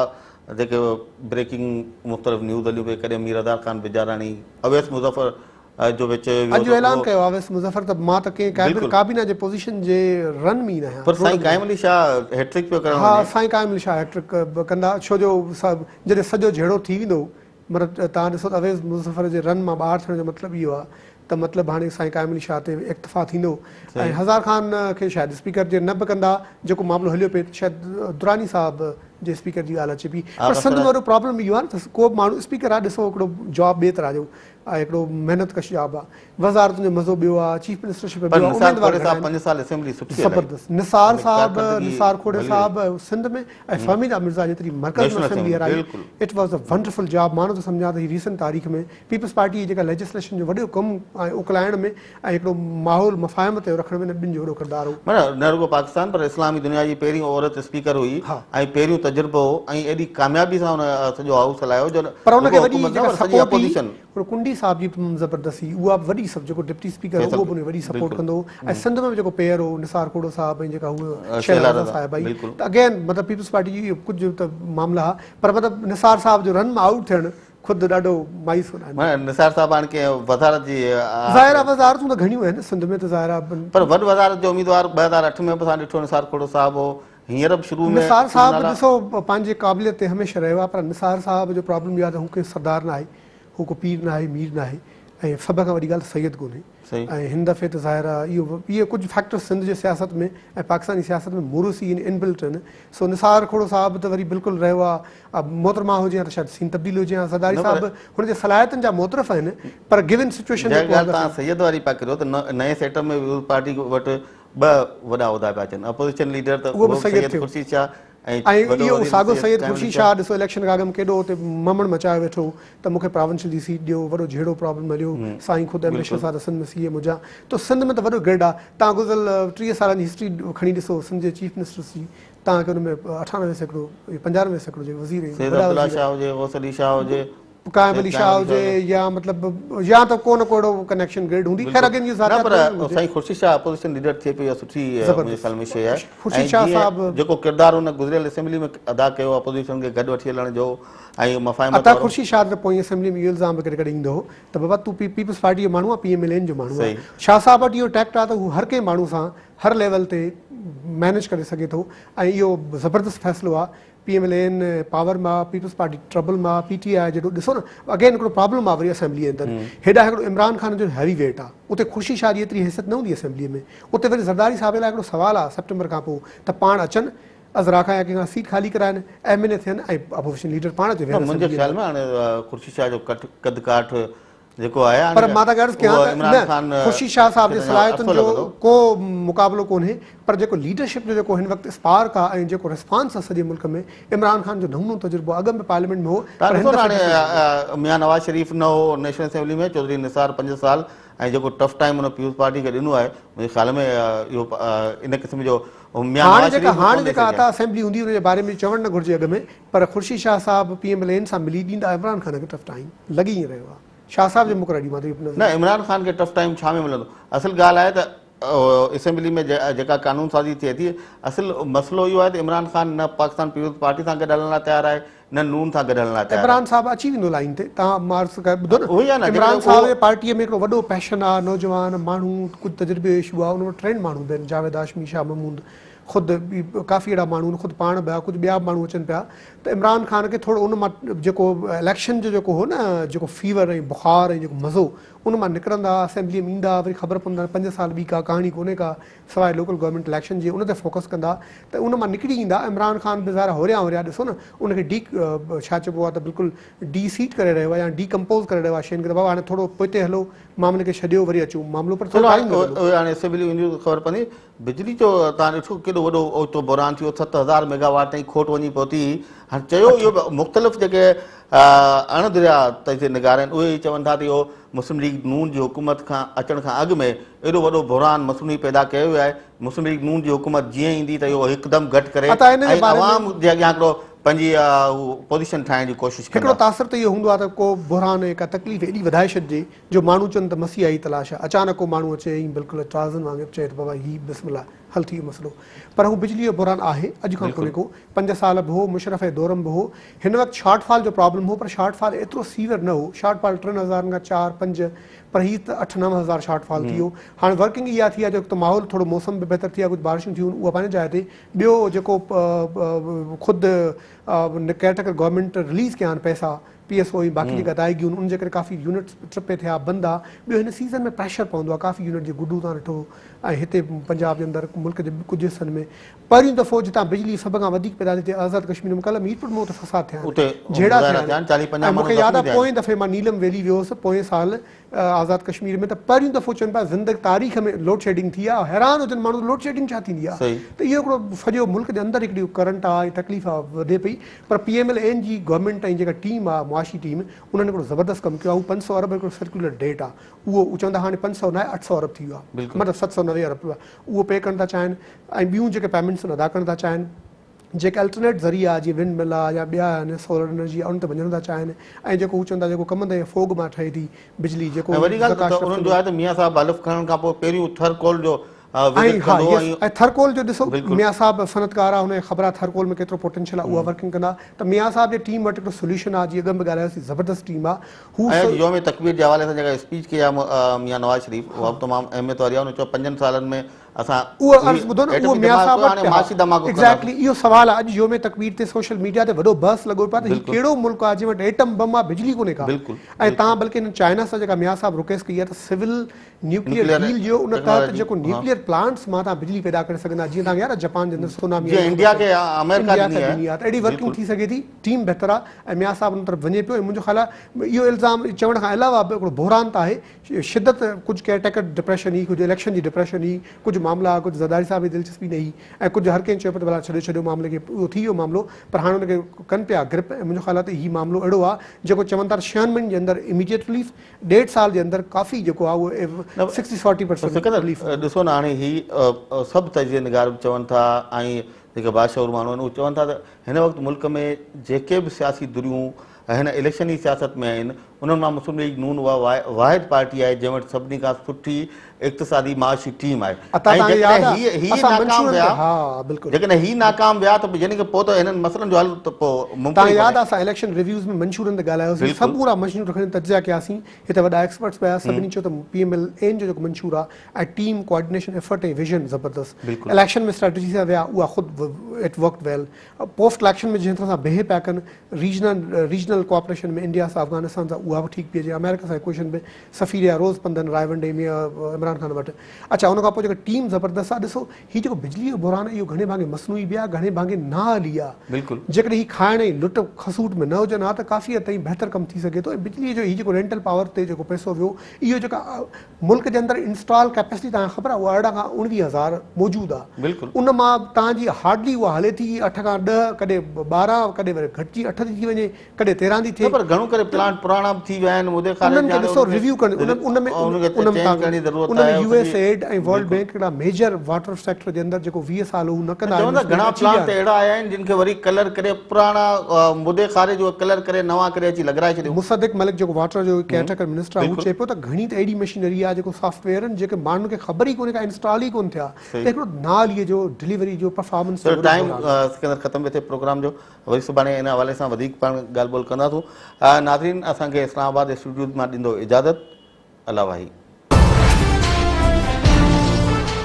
जेके ब्रेकिंग मुख़्तलिफ़ न्यूज़ हलियूं पई, कॾहिं मीर अदार ख़ान बिजाराणी, अवैस मुज़फ़र जो विच अॼु ऐलान कयो अवैस मुज़फ़र, त मां त कंहिं काबीना जे पोज़ीशन जे रन में ई न आहियां। पर साईं क़ाइम अली शाह हैट्रिक पियो करणु, हा साईं क़ाइम अली शाह हैट्रिक कंदा, छो जो जॾहिं सॼो झेड़ो थी वेंदो, मतिलबु तव्हां ॾिसो त अवैस मुज़फ़र जे रन मां ॿाहिरि थियण जो मतिलबु इहो आहे त मतिलबु हाणे साईं क़ाइम अली शाह ते इक्तफ़ा थींदो। ऐं हज़ार ख़ान खे शायदि स्पीकर जे न बि कंदा, जेको मामिलो हलियो पियो शायदि दुरानी साहिब जे स्पीकर जी ॻाल्हि अचे पई, पर सिंध में वॾो प्रॉब्लम इहो आहे न त को बि माण्हू स्पीकर आहे, ॾिसो हिकिड़ो जॉब ॿिए तरह जो आहे, हिकिड़ो महिनत कश जॉब आहे, वज़ारतुनि जो मज़ो ॿियो आहे, चीफ मिनिस्टरशिप ज़बरदस्त। निसार साहिब, निसार खोड़े साहिब सिंध में, ऐं फहमीदा मिर्ज़ा जेतिरी मर्कज़ में असेंबली हराई, it was a wonderful job. माण्हू त सम्झा त हीअ रीसेंट तारीख़ में पीपल्स पार्टी जी जेका लेजिस्लेशन जो वॾो कमु ऐं उकलाइण में ऐं हिकिड़ो माहौल मफ़ाहिम ते रखण में ॿिनि जो वॾो किरदारु हो। न रुगो पाकिस्तान, पर इस्लामी दुनिया जी पहिरीं औरत स्पीकर हुई ऐं पहिरियों तजुर्बो हो, ऐं एॾी कामयाबी सां हुन सॼो हाउस हलायो, पर हुनखे वॾी कुंडी साहिब जी ज़बरदस्ती, उहा वॾी सभु जेको डिप्टी स्पीकर हो उहो बि वॾी सपोर्ट कंदो हो। ऐं सिंध में जेको पेयर हो निसार खोड़ो साहिब ऐं जेका उहा शहज़ादा साहिब आई, त अगेन मतिलबु पीपल्स पार्टी जी कुझु त मामला, पर मतिलबु निसार साहिब जो रन में आउट थियणु ख़ुदि ॾाढो मायूस हो। निसार साहिब हाणे कंहिं वज़ारत जी ज़ाहिर आहे वज़ारतूं त घणियूं आहिनि सिंध में, त ज़ाहिर आहे पर वॾी वज़ारत जो उम्मीदवार 2008 में बि असां ॾिठो निसार खोड़ो साहिबु हो, हींअर बि शुरू में निसार साहिबु ॾिसो पंहिंजे क़ाबिलियत ते हमेशह रहियो आहे, पर निसार साहिब जो प्रॉब्लम इहा आहे त हू कंहिं सरदार न आहे, हू को पीर न आहे, मीर न आहे, ऐं सभ खां वॾी ॻाल्हि सैयद कोन्हे। ऐं हिन दफ़े त ज़ाहिर आहे इहे कुझु फैक्टर्स सिंध जे सियासत में ऐं पाकिस्तानी सियासत में मोरूसी इनबिल्ट आहिनि। सो निसार खोड़ो साहिबु त वरी बिल्कुलु रहियो आहे, मोहतरमा हुजे या त शायदि सीन तब्दील हुजे या ज़रदारी साहिबु हुनजे सलाहियतुनि जा मोतरफ़ आहिनि, पर गिवन सिचुएशन तव्हां सैयद वारी पिया करियो त नए सेट में पार्टी वटि ॿ वॾा उहिदा पिया अचनि, अपोज़िशन लीडर त उहो सैयद खुर्शीद शाह, ऐं इहो साॻो सैयद खुर्शीद शाह ॾिसो इलेक्शन खां अॻु में केॾो हुते ममण मचायो वेठो त मूंखे प्राविंशियल जी सीट ॾियो, वॾो जहिड़ो प्रॉब्लम हलियो, साईं ख़ुदि एम्बिशियस आहे त सिंध में CM हुजां, त सिंध में त वॾो गिरड आहे। तव्हां गुज़िरियल 30 सालनि जी हिस्ट्री खणी ॾिसो सिंध जे चीफ मिनिस्टर जी, तव्हांखे हुन में 98% 95% जे वज़ीर कायम अली शाह हुजे या मतिलबु या त को न को अहिड़ो कनेक्शन ग्रेड हूंदी ख़ैर अॻे जी न पर साईं ख़ुर्शीद शाह अपोजिशन लीडर थिए पियो सुठी मुंहिंजे ख़्याल में शइ आहे ख़ुर्शीद शाह साहब जेको किरदारु हुन गुज़िरियल असेंबली में अदा कयो अपोजिशन खे गॾु वठी हलण जो ऐं मफ़ाहिमत अता ख़ुर्शीद शाह त पोइ असेंबली में इहो इल्ज़ाम करे करे ईंदो हो त बाबा तूं पीपल्स पार्टी जो माण्हू आहे PMLN जो माण्हू आहे शाह साहब वटि इहो टैक्ट आहे त हू हर कंहिं माण्हू सां हर लेवल ते मैनेज करे सघे थो ऐं इहो ज़बरदस्त फ़ैसिलो आहे PMLN पावर में पीपल्स पार्टी ट्रबल में PTI जो ॾिसो न अगेन हिकिड़ो प्रॉब्लम आहे वरी असेंबली जे अंदरि हेॾा हिकिड़ो इमरान ख़ान जो हैवी वेट आहे उते ख़ुर्शीद शाह जी एतिरी हैसियत न हूंदी असेंबली में उते वरी ज़रदारी साहिब लाइ हिकिड़ो सुवालु आहे सेप्टेंबर खां पोइ त पाण अचनि अज़रा खां या कंहिंखां सीट ख़ाली कराइनि MNA थियनि ऐं अपोजिशन लीडर पाण अचे मुंहिंजे ख़्याल में हाणे ख़ुर्शीद शाह जो कद काठ जेको आहे पर मां त अर्ज़ु कयां त ख़ुर्शीद शाह साहब जी सलाहियतुनि जो को मुक़ाबिलो कोन्हे पर जेको लीडरशिप जो जेको हिन वक़्तु स्पार्क आहे ऐं जेको रिस्पॉन्स आहे सॼे मुल्क में इमरान ख़ान जो नमूनो तजुर्बो अॻ में पार्लियामेंट में हो हाणे मियां नवाज़ शरीफ़ न हो नेशनल असेंबली में चौधरी निसार 5 साल ऐं जेको टफ टाइम हुन पीपल्स पार्टी खे ॾिनो आहे मुंहिंजे ख़्याल में इहो इन क़िस्म जो हाणे जेका अता असेंबली हूंदी हुनजे बारे में चवणु न घुरिजे अॻ में पर ख़ुर्शीद शाह साहब PMLN सां मिली ॾींदा इमरान ख़ान खे टफ टाइम लॻी ई रहियो आहे शाह साहब जे मुक़ररी मां न इमरान ख़ान खे टफ टाइम छा में मिलंदो असल ॻाल्हि आहे त असेंबली में जेका कानून साज़ी थिए थी असल मसइलो इहो आहे त इमरान ख़ान न पाकिस्तान पीपल्स पार्टी सां गॾु हलण लाइ तयारु आहे न नून सां गॾु हलण लाइ तयारु इमरान साहब अची वेंदो लाइन ते तव्हां मार्क्स ॿुधो न इमरान साहब जे पार्टीअ में हिकिड़ो वॾो पैशन आहे नौजवान माण्हू कुझु तजुर्बे जो इशू आहे उन वटि ट्रेंड माण्हू बि आहिनि जावेद हाशमी शाह महमूद ख़ुदि काफ़ी अहिड़ा माण्हू आहिनि ख़ुदि पाण ॿिया कुझु ॿिया माण्हू अचनि पिया त इमरान ख़ान खे थोरो उन मां जेको इलेक्शन जो जेको हो न जेको फीवर ऐं बुख़ार ऐं जेको मज़ो उन मां निकिरंदा असेंबलीअ में ईंदा वरी ख़बर पवंदा 5 साल ॿी का कहाणी कोन्हे का सवाइ लोकल गवर्नमेंट इलेक्शन जी उन ते फोकस कंदा त उन मां निकिरी ईंदा इमरान ख़ान बि ज़ाहिर होरिया होरिया ॾिसो न उनखे छा चइबो आहे त बिल्कुलु डी सीट करे रहियो आहे या डीकम्पोज़ करे रहियो आहे शयुनि खे त बाबा हाणे थोरो पोइते हलो मामले खे छॾियो वरी अचूं मामिलो पर हाणे असेंबली ईंदियूं ख़बर पवंदी बिजली जो तव्हां ॾिठो केॾो वॾो ओतिरो बुरान थियो 7000 मेगावाट ताईं खोट वञी पहुती हाणे चयो इहो मुख़्तलिफ़ जेके अणदरिया तइज़े निगार आहिनि उहे ई चवनि था त इहो मुस्लिम लीग नून जी हुकूमत खां अचण खां अॻु में एॾो वॾो बुरान मसनूई पैदा कयो वियो आहे मुस्लिम लीग नून जी हुकूमत जीअं ईंदी त इहो हिकदमि घटि करे ऐं आवाम जे अॻियां हिकिड़ो पंहिंजी पोज़ीशन ठाहिण जी कोशिशि हिकिड़ो तासिर त इहो हूंदो आहे त को बुरहान या का तकलीफ़ एॾी वधाए छॾिजे जो माण्हू चवनि त मसीहा जी तलाश आहे अचानक को माण्हू अचे ऐं बिल्कुलु ताज़नि वांगुरु चए त बाबा हीउ बिस्मिल्लाह हल थी वियो मसइलो पर हू बिजली जो बुरहान आहे अॼु खां कोन्हे को 5 साल बि हो मुशरफ जे दौर में बि हो हिन वक़्तु शॉर्टफॉल जो प्रॉब्लम हो पर शॉर्टफॉल एतिरो सीवियर न हो शॉर्टफॉल 3000 खां 4-5 पर हीअ त 8-9 हज़ार शॉर्टफॉल थी वियो हाणे वर्किंग इहा थी आहे जो त माहौल थोरो मौसम बि बहितर थी आहे कुझु बारिशूं थियूं उहा पंहिंजे जाइ ते ॿियो जेको ख़ुदि केयरटेकर गवर्नमेंट रिलीज़ कया आहिनि पैसा PSO ई बाक़ी जेके अदायगियूं आहिनि उनजे करे काफ़ी यूनिट्स ट्रिपे थिया बंदि आहे ॿियो हिन सीज़न में प्रेशर पवंदो आहे काफ़ी यूनिट जे गुडू तव्हां ॾिठो ऐं हिते पंजाब जे अंदरि मुल्क जे कुझु हिसनि में पहिरियों दफ़ो जितां बिजली सभ खां वधीक पैदा थी आज़ाद कश्मीर में कल्ह मीरपुर में उते फसाद थिया जहिड़ा थिया मूंखे यादि आहे पोएं दफ़े मां नीलम वैली वियोसि पोएं साल आज़ाद कश्मीर में त पहिरियों दफ़ो चवनि पिया ज़िंदगी तारीख़ में लोड शेडिंग थी आहे हैरान हुजनि माण्हू लोड शेडिंग छा थींदी आहे त इहो हिकिड़ो सॼो मुल्क जे अंदरि हिकिड़ी करंट आहे तकलीफ़ आहे वधे पई पर PMLN जी गवर्नमेंट ऐं जेका टीम आहे मुआशी टीम उन्हनि हिकिड़ो ज़बरदस्त कमु कयो आहे हू 500 अरब हिकिड़ो सर्कुलर डेट आहे उहो चवंदा हाणे 500 न आहे 800 अरब थी वियो आहे मतिलबु 790 अरब उहो पे करणु था चाहिनि ऐं ॿियूं जेके पेमेंट्स अदा करणु था चाहिनि जेके अल्टरनेट ज़रिया आहे जीअं विंड मिल आहे या ॿिया आहिनि सोलर एनर्जी आहे उन ते वञणु था चाहिनि ऐं जेको हू चवंदा जेको कम ते फोग मां ठहे थी बिजली जेको वॾी ॻाल्हि उन्हनि जो आहे त मियां साहब हलफ़ खणण खां पोइ पहिरियों थरकोल जो ऐं थरकोल जो ॾिसो मियां साहब सनतकार आहे हुनखे ख़बर आहे थरकोल में केतिरो पोटेंशियल आहे उहा वर्किंग कंदा त मियां साहब जी टीम वटि हिकिड़ो सोल्यूशन आहे जीअं अॻु में ॻाल्हायोसीं ज़बरदस्त टीम आहे हू योम तकबीर जे हवाले सां जेका स्पीच कई आहे मियां नवाज़ शरीफ़ उहा बि तमामु अहमियत वारी आहे हुन चयो 5 सालनि में असां उहो अर्ज़ु ॿुधो न उहो मियां साहब एग्ज़ैक्टली इहो सुवालु आहे अॼु योम तकबीर ते सोशल मीडिया ते वॾो बहस लॻो पियो आहे त हीउ कहिड़ो मुल्क आहे जंहिं वटि एटम बम आहे बिजली कोन्हे का ऐं तव्हां बल्कि हिन चाइना सां जेका मियां साहब रिक्वेस्ट कई आहे त सिविल न्यूक्लियर डील जो उन तहत जेको न्यूक्लियर प्लांट्स मां तव्हां बिजली पैदा करे सघंदा जीअं तव्हां यार जापान जे अंदरि सुनामी इंडिया खे अमेरिका ॾिनी आहे त अहिड़ी वर्किंग थी सघे थी टीम बहितर आहे ऐं मियां साहब उन तरफ़ वञे पियो ऐं मुंहिंजो ख़्यालु आहे इहो इल्ज़ाम चवण खां अलावा बि हिकिड़ो बहरान त आहे शिदत कुझु केयरटेकर डिप्रेशन ई कुझु इलेक्शन जी डिप्रेशन ई कुझु मामला कुझु ज़रदारी साहब जी दिलचस्पी न ई ऐं कुझु हर कंहिं चयो पियो त भला छॾियो मामले खे उहो थी वियो मामिलो पर हाणे हुनखे कनि पिया ग्रिप ऐं मुंहिंजो ख़्यालु आहे त हीउ मामिलो अहिड़ो आहे जेको चवनि था 6 महीननि जे अंदरि इमीडिएट रिलीफ 1.5 साल जे अंदरि काफ़ी जेको आहे उहो 60-40% ॾिसो न हाणे हीउ सभु तजिए निगार चवनि था ऐं जेके बादशाहूर माण्हू आहिनि उहे चवनि था त हिन वक़्तु मुल्क में जेके बि सियासी दुरियूं हिन इलेक्शनी सियासत में आहिनि उन्हनि मां मुस्लिम लीग नून उहा वाहिद पार्टी आहे जंहिं वटि सभिनी खां सुठी इक़्तिसादी माशी टीम आहे तव्हांखे यादि आहे हीअ असां नाकाम मंशूरनि विया ते- हा बिल्कुलु जेकॾहिं हीअ नाकाम विया त यानी कि पोइ त हिननि मसइलनि जो हल त पोइ मुमकिन तव्हांखे ई यादि कोन्हे। आहे असां इलेक्शन रिव्यूज़ में मंशूरनि ते ॻाल्हायोसीं बिल्कुलु। सभु पूरा मंशूर खणी तजिया कयासीं हिते वॾा एक्सपर्ट्स पिया सभिनी चयो त PMLN जो जेको मंशूर आहे ऐं टीम कोऑर्डिनेशन एफर्ट ऐं विजन ज़बरदस्त बिल्कुलु। इलेक्शन में स्ट्रेटजी सां विया उहा ख़ुदि it work well post election में जंहिं तरह सां बिहेव पिया कनि रीजनल कोऑपरेशन में इंडिया सां अफगानिस्तान सां उहा बि ठीक पई अचे अमेरिका सां क्वेश्चन में सफ़ीर या रोज़ पंदन रायवंडे में इमरान ख़ान वटि अच्छा उन खां पोइ जेका टीम ज़बरदस्त आहे ॾिसो हीउ जेको बिजली जो बुरहान आहे इहो घणे भाङे मसनूई बि आहे घणे भाङे ना हली आहे बिल्कुलु जेकॾहिं हीउ खाइण ऐं लुट खसूट में न हुजनि हा त काफ़ी हद ताईं बहितर कमु थी सघे थो ऐं बिजलीअ जो हीउ जेको रेंटल पावर ते जेको पैसो वियो इहो जेका मुल्क जे अंदरि इंस्टॉल कैपेसिटी तव्हांखे ख़बर आहे उहा 18 खां 19,000 मौजूदु आहे बिल्कुलु उन मां तव्हांजी हार्डली उहा हले थी 8 खां 10 कॾहिं 12 कॾहिं वरी घटिजी 8 थी वञे कॾहिं 13 थी थिए पर घणो करे प्लांट पुराणा बि थी विया आहिनि मुदे उन्हनि खे ॾिसो रिव्यू करणी USAID ऐं वर्ल्ड बैंक हिकिड़ा मेजर वाटर सेक्टर जे अंदरि जेको 20 साल हू न कंदा चवंदा घणा प्लांट अहिड़ा आया आहिनि जिन खे वरी कलर करे पुराणा मुदे खारे जो कलर करे नवां करे अची लॻाराए छॾियो मुसद्दिक मलिक जेको वाटर जो केयरटेकर मिनिस्टर आहे हू चए पियो त घणी त अहिड़ी मशीनरी आहे जेको सॉफ्टवेयर आहिनि जेके माण्हुनि खे ख़बर ई कोन्हे का इंस्टॉल ई कोन थिया त हिकिड़ो नालीअ जो डिलीवरी जो परफॉर्मेंस टाइम सिकंदर ख़तम थिए प्रोग्राम जो वरी सुभाणे इन हवाले सां वधीक पाण ॻाल्हि ॿोल कंदासूं नाज़रीन असांखे इस्लामाबाद स्टूडियो मां ॾींदो इजाज़त अला वाही।